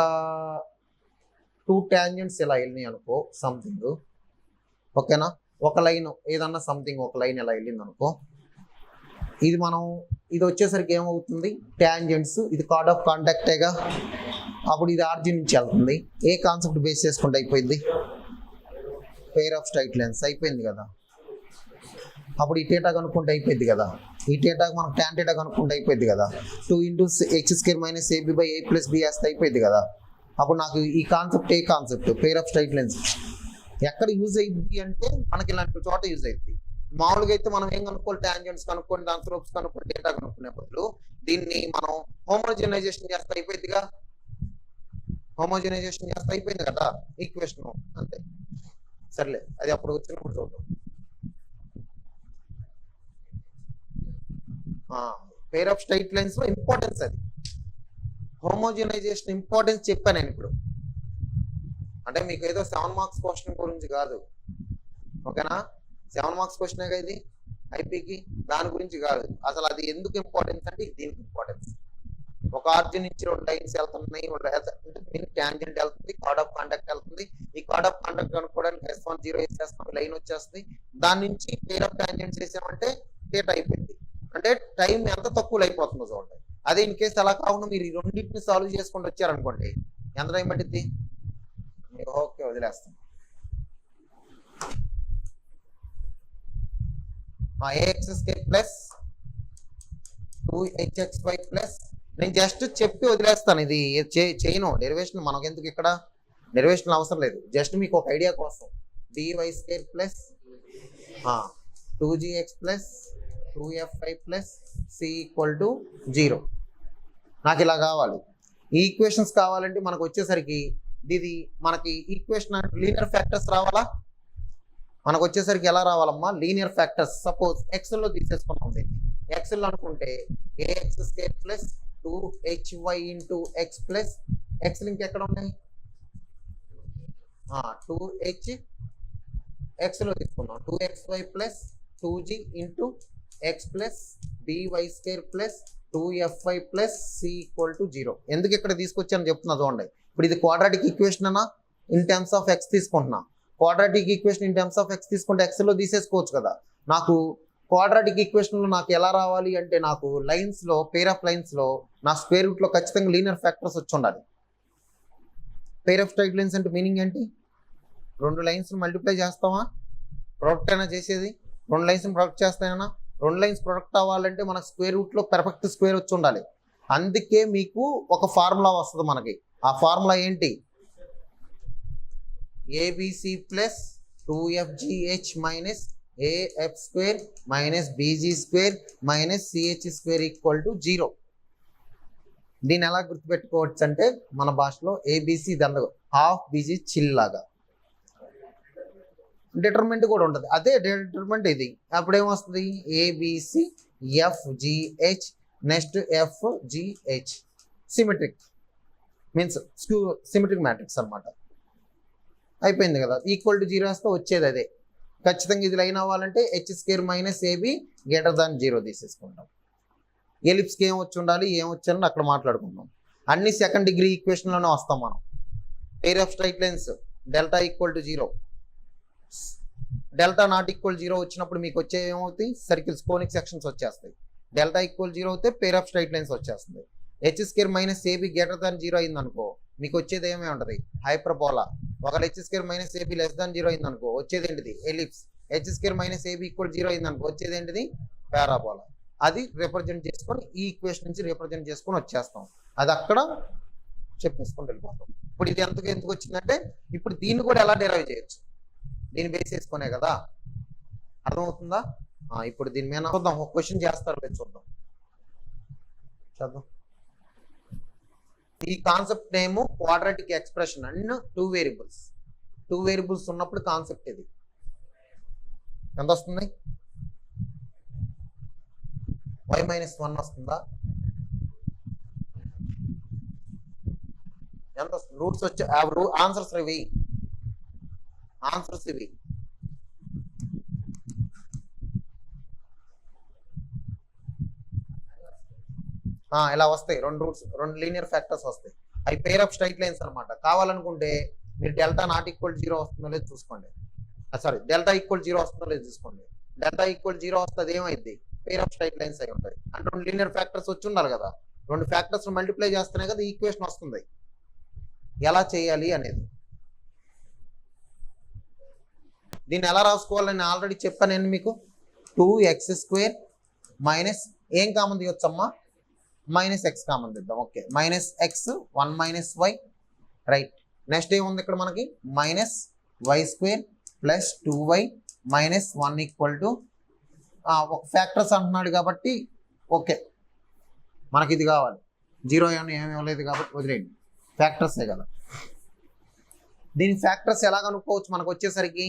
2 ట్యాంజెంట్స్ ఇలా వెళ్ళినాయి అనుకో సంథింగ్, ఓకేనా? ఒక లైన్ ఏదన్నా సంథింగ్ ఒక లైన్ ఇలా వెళ్ళింది అనుకో, ఇది వచ్చేసరికి ఏమవుతుంది, ట్యాంజెంట్స్, ఇది కార్డ్ ఆఫ్ కాంటాక్టేగా, అప్పుడు ఇది ఆర్జిన్ నుంచి వెళ్తుంది. ఏ కాన్సెప్ట్ బేస్ చేసుకుంటే అయిపోయింది, పేర్ ఆఫ్ స్ట్రైట్ లైన్స్ అయిపోయింది కదా. అప్పుడు ఈ θ కనుక్కుంటే అయిపోయింది కదా, ఈ θ మనం tan θ కనుక్కుంటే అయిపోయింది కదా. 2 × x² - ab/a + b వేస్తే అయిపోయింది కదా. అప్పుడు నాకు ఈ concept A concept, pair of straight lines ఎక్కడ యూజ్ అయ్యింది అంటే మనకి ఇలాంటి చోట యూజ్ అయింది. మామూలుగా అయితే మనం ఏం కనుక్కోవాలి, ట్యాంజెంట్స్ కనుక్కోండి, దాని స్లోప్స్ కనుక్కోండి, డేటా కనుక్కునే బదులు దీన్ని మనం హోమోజనైజేషన్ చేస్తే అయిపోయిందిగా, హోమోజనైజేషన్ చేస్తే అయిపోయింది కదా ఈక్వేషన్ అంతే. సర్లే, అది అప్పుడు వచ్చినప్పుడు చూద్దాం. పేర్ ఆఫ్ స్ట్రైట్ లైన్స్ లో ఇంపార్టెన్స్, అది హోమోజనైజేషన్ ఇంపార్టెన్స్ చెప్పాను నేను ఇప్పుడు. అంటే మీకు ఏదో 7 మార్క్స్ క్వశ్చన్ గురించి కాదు, ఓకేనా? 7 మార్క్స్ క్వశ్చన్ కదా ఇది ఐపీకి, దాని గురించి కాదు అసలు. అది ఎందుకు ఇంపార్టెన్స్ అంటే దీనికి ఇంపార్టెన్స్. ఒక ఆర్జిన్ నుంచి రెండు లైన్స్ వెళ్తున్నాయి, ట్యాంజెంట్ వెళ్తుంది, కార్డ్ ఆఫ్ కాంటాక్ట్ వెళ్తుంది. ఈ కార్డ్ ఆఫ్ కాంటాక్ట్ కనుక్కోవడానికి S10 వేసేస్తాం, లైన్ వచ్చేస్తుంది. దాని నుంచి పేర్ ఆఫ్ ట్యాంజెంట్స్ వేసామంటే థీటా అయిపోయింది. అంటే టైం ఎంత తక్కువ అయిపోతుందో చూడండి. అదే ఇన్ కేసు అలా కాకుండా మీరు ఈ రెండింటిని సాల్వ్ చేసుకుంటూ వచ్చారనుకోండి, ఎంత టైం పట్టింది? ఓకే, వదిలేస్తాం. ax² ప్లస్ 2hxy ప్లస్, నేను జస్ట్ చెప్పి వదిలేస్తాను, ఇది చేయను డెరివేషన్, మనకు ఎందుకు ఇక్కడ డెరివేషన్ అవసరం లేదు, జస్ట్ మీకు ఒక ఐడియా కోసం. dy² plus 2gx plus 2fy plus c = 0. నాకు ఇలా కావాలి. ఈ ఈక్వేషన్స్ కావాలంటే మనకు వచ్చేసరికి ఇది మనకి ఈక్వేషన్ లీనియర్ ఫ్యాక్టర్స్ రావాలా? మనకు వచ్చేసరికి ఎలా రావాలమ్మా? Linear factors. సపోజ్ ఎక్స్ఎల్లో తీసేసుకున్నాం దీన్ని. ఎక్స్ఎల్ అనుకుంటే ax² plus 2hy into X plus X L ఇంకెక్కడ ఉన్నాయి? 2h ఎక్స్లో తీసుకున్నాం. 2xy plus 2g into X plus dy² plus 2fy plus c = 0. ఎందుకు ఇక్కడ తీసుకొచ్చాను చెప్తున్నా చూడండి. ఇప్పుడు ఇది క్వాడ్రాటిక్ ఈక్వేషన్ అన్నా ఇన్ టర్మ్స్ ఆఫ్ ఎక్స్ తీసుకుంటున్నా. Quadratic equation in terms of X తీసుకుంటే ఎక్స్లో తీసేసుకోవచ్చు కదా. నాకు క్వాడ్రాటిక్ ఈక్వేషన్లో నాకు ఎలా రావాలి అంటే, నాకు లైన్స్లో పేర్ ఆఫ్ లైన్స్లో నా స్క్వేర్ రూట్లో ఖచ్చితంగా లీనియర్ ఫ్యాక్టర్స్ వచ్చి ఉండాలి. పేర్ ఆఫ్ స్ట్రైట్ లైన్స్ అంటే మీనింగ్ ఏంటి? రెండు లైన్స్ మల్టిప్లై చేస్తామా? ప్రొడక్ట్ అయినా చేసేది. రెండు లైన్స్ ప్రొడక్ట్ చేస్తాయన్నా, రెండు లైన్స్ ప్రొడక్ట్ అవ్వాలంటే మనకు స్క్వేర్ రూట్లో పెర్ఫెక్ట్ స్క్వేర్ వచ్చి ఉండాలి. అందుకే మీకు ఒక ఫార్ములా వస్తుంది మనకి. ఆ ఫార్ములా ఏంటి? ABC plus 2FGH minus AF² minus BG² minus CH² = 0. దీన్ని ఎలా గుర్తుపెట్టుకోవచ్చు అంటే, మన భాషలో ABC దండగ హాఫ్ BG చిల్లాగా డిటర్మెంట్ కూడా ఉంటుంది. అదే డిటర్మెంట్ ఇది. అప్పుడేమొస్తుంది? ABC FGH next FGH symmetric means symmetric matrix అనమాట. అయిపోయింది కదా. =0 వేస్తే వచ్చేది అదే. ఖచ్చితంగా ఇది లైన్ అవ్వాలంటే h² మైనస్ AB > 0 తీసేసుకుంటాం. ఎలిప్స్కి ఏం వచ్చి ఉండాలి, ఏం వచ్చారని అక్కడ మాట్లాడుకుందాం. అన్ని సెకండ్ డిగ్రీ ఈక్వేషన్లోనే వస్తాం మనం. Pair of straight lines delta = 0, delta not = 0 వచ్చినప్పుడు మీకు వచ్చే ఏమవుతాయి? సర్కిల్స్, కోనిక్ సెక్షన్స్ వచ్చేస్తాయి. డెల్టా = 0 అయితే పేర్ ఆఫ్ స్ట్రైట్ లైన్స్ వచ్చేస్తుంది. h² మైనస్ AB > 0 అయిందనుకో, మీకు వచ్చేది ఏమే ఉంటుంది? హైపర్బోలా. ఒకవేళ h² మైనస్ AB < 0 అయిందనుకో, వచ్చేది ఏంటిది? ఎలిప్స్. h² మైనస్ AB = 0 అయిందనుకో, వచ్చేది ఏంటిది? పారాబోలా. అది రిప్రజెంట్ చేసుకొని ఈ ఈక్వేషన్ నుంచి రిప్రజెంట్ చేసుకొని వచ్చేస్తాం. అది అక్కడ చెప్పేసుకొని వెళ్ళిపోతాం. ఇప్పుడు ఇది ఎందుకు వచ్చిందంటే, ఇప్పుడు దీన్ని కూడా ఎలా డెరైవ్ చేయొచ్చు? దీన్ని బేస్ చేసుకునే కదా. అర్థమవుతుందా? ఇప్పుడు దీని మీద చూద్దాం. ఒక క్వశ్చన్ చేస్తారు, లేదు చూద్దాం. ఈ concept name quadratic expression and 2 variables. 2 variables ఉన్నప్పుడు కాన్సెప్ట్ ఇది. ఎంత వస్తుంది? y-1 వస్తుందా? ఎంత వస్తుంది? రూట్స్ వచ్చి ఆన్సర్స్ ఇవి. ఆన్సర్స్ ఇవి. ఇలా వస్తాయి. రెండు రూట్స్, రెండు లీనియర్ ఫ్యాక్టర్స్ వస్తాయి. అవి పేర్ ఆఫ్ స్ట్రైట్ లైన్స్ అనమాట. కావాలనుకుంటే మీరు డెల్టా నాట్ = 0 వస్తుందో లేదు చూసుకోండి. సారీ, డెల్టా = 0 వస్తుందో లేదు చూసుకోండి. డెల్టా = 0 వస్తుంది, ఏమైంది? పేర్ ఆఫ్ స్ట్రైట్ లైన్స్ అయి ఉంటాయి. అంటే రెండు లీనియర్ ఫ్యాక్టర్స్ వచ్చి ఉండాలి కదా. రెండు ఫ్యాక్టర్స్ మల్టిప్లై చేస్తేనే కదా ఈక్వేషన్ వస్తుంది. ఎలా చేయాలి అనేది, దీన్ని ఎలా రాసుకోవాలని ఆల్రెడీ చెప్పాను నేను మీకు. 2x² మైనస్ ఏం కామన్ తీయొచ్చమ్మా? -x కామన్ తీద్దాం. Okay, -x 1 - y, right. Next ఏముంది ఇక్కడ మనకి? -y² ప్లస్ 2y మైనస్ 1 = ఒక ఫ్యాక్టర్స్ అంటున్నాడు కాబట్టి ఓకే, మనకి ఇది కావాలి. 0 ఏమి ఇవ్వలేదు కాబట్టి వదిలేయండి, ఫ్యాక్టర్సే కదా. దీని ఫ్యాక్టర్స్ ఎలా కనుక్కోవచ్చు? మనకు వచ్చేసరికి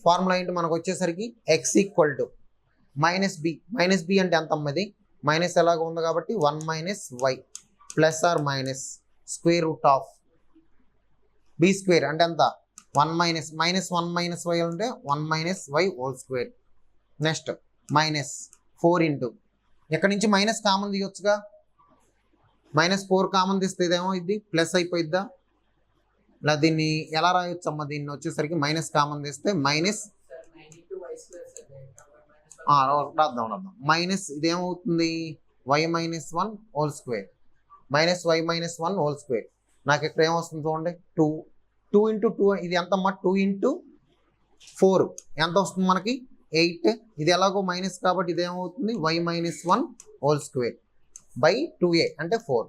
ఫార్ములా ఏంటి? మనకు వచ్చేసరికి x = -b అంటే ఎంత అమ్మది? మైనస్ ఎలాగ ఉంది కాబట్టి 1 - y plus or minus square root of b² అంటే ఎంత? 1 - y అంటే 1 - y whole square. Next -4 into, ఎక్కడి నుంచి మైనస్ కామన్ తీయొచ్చుగా, -4 కామన్ తీస్తే ఇదేమో ఇది ప్లస్ అయిపోయిద్దా? ఇలా దీన్ని ఎలా రాయొచ్చు అమ్మ? దీన్ని వచ్చేసరికి మైనస్ కామన్ తీస్తే మైనస్ రాద్దాం మైనస్ ఇదేమవుతుంది y-1 whole square -y-1 whole square. నాకు ఇక్కడ ఏమొస్తుంది చూడండి 2 ఇంటూ 2 ఇది ఎంతమ్మా 2 ఇంటూ 4 ఎంత వస్తుంది మనకి 8. ఇది ఎలాగో మైనస్ కాబట్టి ఇదేమవుతుంది y-1 whole square by 2a అంటే 4.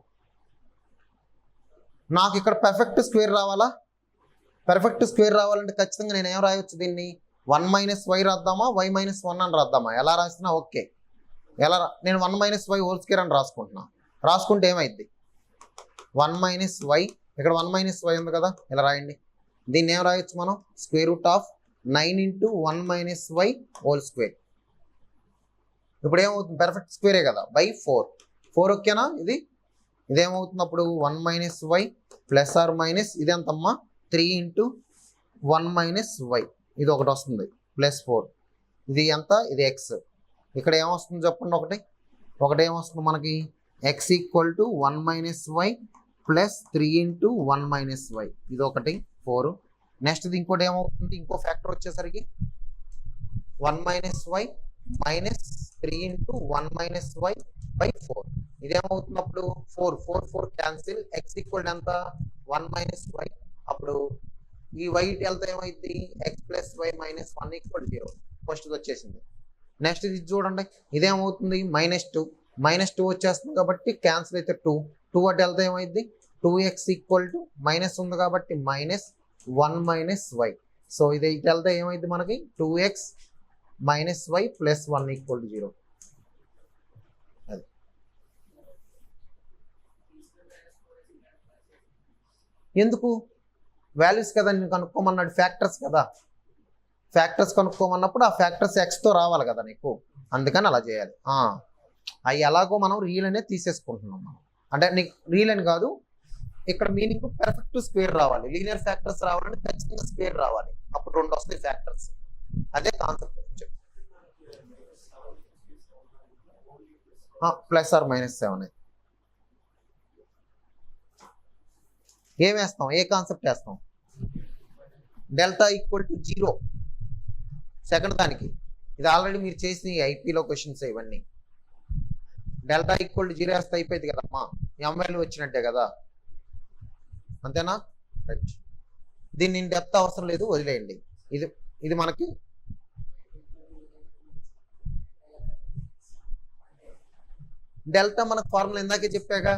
నాకు ఇక్కడ పర్ఫెక్ట్ స్క్వేర్ రావాలా? పర్ఫెక్ట్ స్క్వేర్ రావాలంటే ఖచ్చితంగా నేను ఏం రాయొచ్చు దీన్ని 1 - y రాద్దామా y-1 అని రాద్దామా? ఎలా రాసినా ఓకే. నేను 1 - y హోల్ స్క్వేర్ అని రాసుకుంటే ఏమైంది 1 - y ఇక్కడ 1 - y ఉంది కదా, ఇలా రాయండి. దీన్ని ఏం రాయొచ్చు మనం √9 ఇంటూ 1 - y హోల్ స్క్వేర్. ఇప్పుడు ఏమవుతుంది పర్ఫెక్ట్ స్క్వేరే కదా బై 4 ఓకేనా? ఇదేమవుతుంది అప్పుడు 1 - y ప్లస్ ఆర్ మైనస్ ఇది ఎంతమ్మా 3 ఇంటూ 1 - y ఇది ఒకటి వస్తుంది +4 ఇది ఎంత? ఇది x. ఇక్కడ ఏమొస్తుంది చెప్పండి? ఒకటి ఏమొస్తుంది మనకి x = 1 - y plus 3 into 1 - y ఇది ఒకటి 4. నెక్స్ట్ ఇది ఇంకోటి ఏమవుతుంది? ఇంకో ఫ్యాక్టర్ వచ్చేసరికి 1 - y minus 3 into 1 - y by 4 ఇదేమవుతుంది అప్పుడు 4 క్యాన్సిల్. x = ఎంత 1 - y అప్పుడు ఈ y వెళ్తే ఏమైంది x + y - 1 = 0. ఫస్ట్ వచ్చేసింది. నెక్స్ట్ ఇది చూడండి ఇదేమవుతుంది -2 వచ్చేస్తుంది కాబట్టి క్యాన్సిల్ అయితే 2 అటు వెళ్తే ఏమైంది 2x = మైనస్ ఉంది కాబట్టి -1 - y. సో ఇది ఇటు వెళ్తే ఏమైంది మనకి 2x - y + 1 = 0. అది ఎందుకు వాల్యూస్ కదా నేను కనుక్కోమన్నాడు, ఫ్యాక్టర్స్ కదా. ఫ్యాక్టర్స్ కనుక్కోమన్నప్పుడు ఆ ఫ్యాక్టర్స్ ఎక్స్తో రావాలి కదా నీకు, అందుకని అలా చేయాలి. అవి ఎలాగో మనం రియల్ అనేది తీసేసుకుంటున్నాం మనం. అంటే నీకు రియల్ అని కాదు, ఇక్కడ మీనింగ్ పర్ఫెక్ట్ స్క్వేర్ రావాలి. లీనియర్ ఫ్యాక్టర్స్ రావాలంటే ఖచ్చితంగా స్క్వేర్ రావాలి, అప్పుడు 2 వస్తాయి ఫ్యాక్టర్స్. అదే కాన్సెప్ట్. +or -7 ఏం వేస్తాం? ఏ కాన్సెప్ట్ వేస్తాం? డెల్టా = 0 సెకండ్ దానికి. ఇది ఆల్రెడీ మీరు చేసిన ఐపీలో క్వశ్చన్స్ ఇవన్నీ. డెల్టా = 0 వేస్తే అయిపోయింది కదమ్మా, m వాల్యూ వచ్చినట్టే కదా, అంతేనా? రైట్. దీన్ని డెప్త్ అవసరం లేదు, వదిలేయండి. ఇది మనకి డెల్టా మనకు ఫార్ములా ఇందాకే చెప్పాగా,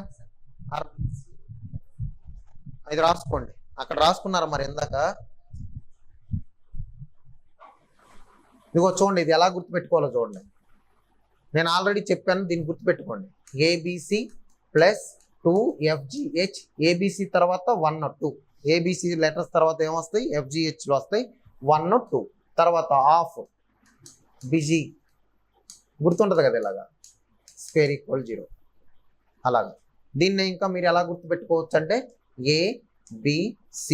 ఇది రాసుకోండి. అక్కడ రాసుకున్నారా మరి ఇందాక? ఇదిగో చూడండి, ఇది ఎలా గుర్తుపెట్టుకోవాలో చూడండి. నేను ఆల్రెడీ చెప్పాను, దీన్ని గుర్తుపెట్టుకోండి. ABC + 2FGH. ABC తర్వాత 1 2 ABC లెటర్స్ తర్వాత ఏమొస్తాయి? FGHలు వస్తాయి. 1 2 తర్వాత ఆఫ్ బిజీ గుర్తుంటుంది కదా, ఇలాగా స్క్వేర్ = 0 అలాగా. దీన్ని ఇంకా మీరు ఎలా గుర్తుపెట్టుకోవచ్చు అంటే ABC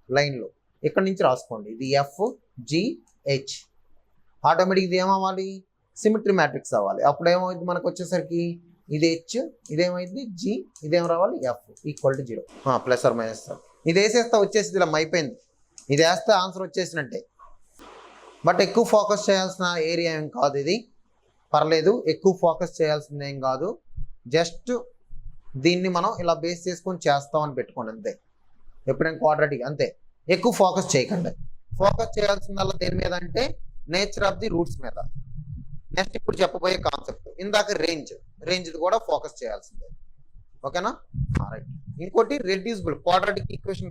లైన్లో ఇక్కడ నుంచి రాసుకోండి. ఇది FGH. ఆటోమేటిక్ ఇది ఏమవ్వాలి? సిమెట్రీ మ్యాట్రిక్స్ అవ్వాలి. అప్పుడు ఏమైంది మనకు వచ్చేసరికి ఇది H, ఇదేమైంది G, ఇదేం రావాలి F = 0. +or -. ఇది వేసేస్తా వచ్చేసి ఇలా అయిపోయింది. ఇది వేస్తే ఆన్సర్ వచ్చేసినట్టే. బట్ ఎక్కువ ఫోకస్ చేయాల్సిన ఏరియా ఏం కాదు, ఇది పర్లేదు, ఎక్కువ ఫోకస్ చేయాల్సింది ఏం కాదు. జస్ట్ దీన్ని మనం ఇలా బేస్ చేసుకొని చేస్తామని పెట్టుకోండి అంతే. ఎప్పుడైనా క్వాడ్రాటిక్ అంతే, ఎక్కువ ఫోకస్ చేయకండి. ఫోకస్ చేయాల్సిందల్లా దేని మీద అంటే నేచర్ ఆఫ్ ది రూట్స్ మీద. నెక్స్ట్ ఇప్పుడు చెప్పబోయే కాన్సెప్ట్ ఇందాక రేంజ్ కూడా ఫోకస్ చేయాల్సిందే, ఓకేనా? రైట్. ఇంకోటి రెడ్యూసిబుల్ క్వాడ్రాటిక్ ఈక్వేషన్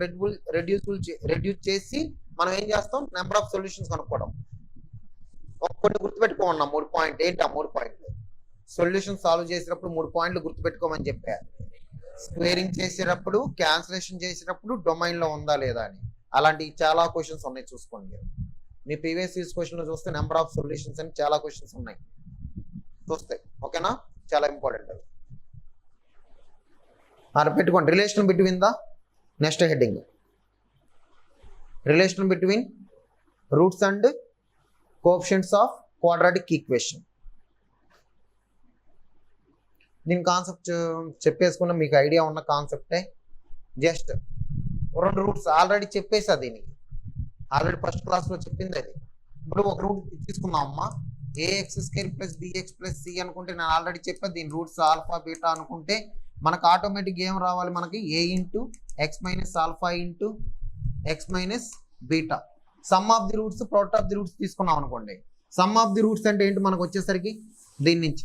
రెడ్యూస్ చేసి మనం ఏం చేస్తాం? నెంబర్ ఆఫ్ సొల్యూషన్స్ కనుక్కోవడం. కొన్ని గుర్తుపెట్టుకోమన్నా 3 పాయింట్. ఏంటి ఆ 3 పాయింట్లు? సొల్యూషన్ సాల్వ్ చేసేటప్పుడు 3 పాయింట్లు గుర్తుపెట్టుకోమని చెప్పారు. స్క్వేరింగ్ చేసేటప్పుడు, క్యాన్సిలేషన్ చేసేటప్పుడు డొమైన్లో ఉందా లేదా అని. అలాంటి చాలా క్వశ్చన్స్ ఉన్నాయి, చూసుకోండి మీరు. మీ ప్రీవియస్ ఇయర్స్ క్వశ్చన్లో చూస్తే నెంబర్ ఆఫ్ సొల్యూషన్స్ అని చాలా క్వశ్చన్స్ ఉన్నాయి, చూస్తే ఓకేనా? చాలా ఇంపార్టెంట్ అవి. పెట్టుకోండి. Relation between the next heading, relation between roots and coefficients of quadratic equation. దీని కాన్సెప్ట్ చెప్పేసుకున్న మీకు ఐడియా ఉన్న కాన్సెప్టే. జస్ట్ 2 రూట్స్ ఆల్రెడీ చెప్పేసా, దీనికి ఆల్రెడీ ఫస్ట్ క్లాస్లో చెప్పింది అది. ఇప్పుడు ఒక రూట్ తీసుకుందాం అమ్మా, ax² + bx + c అనుకుంటే నేను ఆల్రెడీ చెప్పా. దీని రూట్స్ ఆల్ఫా బీటా అనుకుంటే మనకు ఆటోమేటిక్ ఏం రావాలి, మనకి a × x - alpha × x - beta. Some of the roots, product of the roots తీసుకున్నాం అనుకోండి. సమ్ ఆఫ్ ది రూట్స్ అంటే ఏంటి, మనకు వచ్చేసరికి దీని నుంచి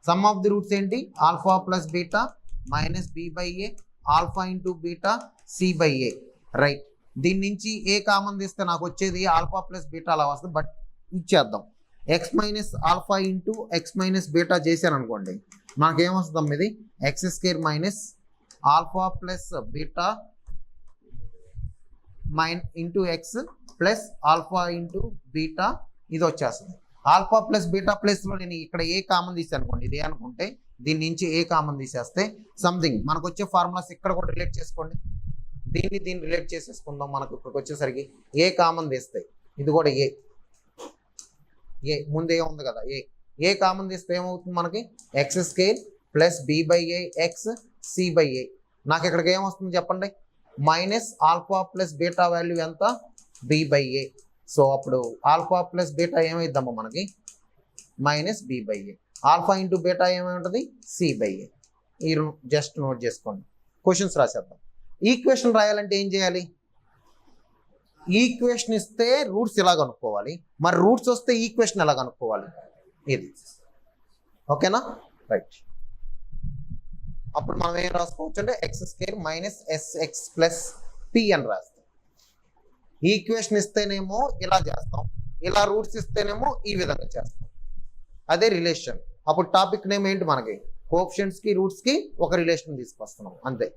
సమ్ ఆఫ్ ది రూట్స్ ఏంటి, alpha + beta -b/a, alpha × beta c/a. Right. దీని నుంచి ఏ కామన్ తీస్తే నాకు వచ్చేది ఆల్ఫా + బీటా అలా వస్తుంది. బట్ ఇచ్చేద్దాం, x - ఆల్ఫా × x - బీటా చేశాను అనుకోండి, నాకేమొస్తాం, ఇది x² - alpha + beta × x + alpha × beta, ఇది వచ్చేస్తుంది. ఆల్ఫా + బీటా ప్లేస్లో నేను ఇక్కడ ఏ కామన్ తీసాను అనుకోండి, ఇదే అనుకుంటే దీని నుంచి ఏ కామన్ తీసేస్తే సంథింగ్ మనకు వచ్చే ఫార్ములాస్ ఇక్కడ కూడా రిలేట్ చేసుకోండి. దీన్ని రిలేట్ చేసేసుకుందాం. మనకు ఇక్కడికి వచ్చేసరికి ఏ కామన్ తీస్తాయి, ఇది కూడా ఏ ముందే ఉంది కదా, ఏ కామన్ తీస్తే ఏమవుతుంది, మనకి x² + b/a x c/a. నాకు ఇక్కడికి ఏమొస్తుంది చెప్పండి, -ఆల్ఫా + బీటా వాల్యూ ఎంత, b/a. సో అప్పుడు ఆల్ఫా + బీటా ఏమైద్దామో మనకి -b/a. ఆల్ఫా × బీటా ఏమై ఉంటుంది, c/a. ఈ జస్ట్ నోట్ చేసుకోండి. క్వశ్చన్స్ రాసేద్దాం. ఈక్వేషన్ రాయాలంటే ఏం చేయాలి, ఈక్వేషన్ ఇస్తే రూట్స్ ఇలా కనుక్కోవాలి, మరి రూట్స్ వస్తే ఈక్వేషన్ ఎలా కనుక్కోవాలి, ఇది ఓకేనా. రైట్. అప్పుడు మనం ఏం రాసుకోవచ్చు అంటే x² - sx + p అని రాస్తాం. ఈక్వేషన్ ఇస్తేనేమో ఇలా చేస్తాం, ఇలా రూట్స్ ఇస్తేనేమో ఈ విధంగా చేస్తాం. అదే రిలేషన్. అప్పుడు టాపిక్ నేమ్ ఏంటి, మనకి కోఎఫిషియెంట్స్ కి రూట్స్ కి ఒక రిలేషన్ తీసుకొస్తున్నాం, అంతే.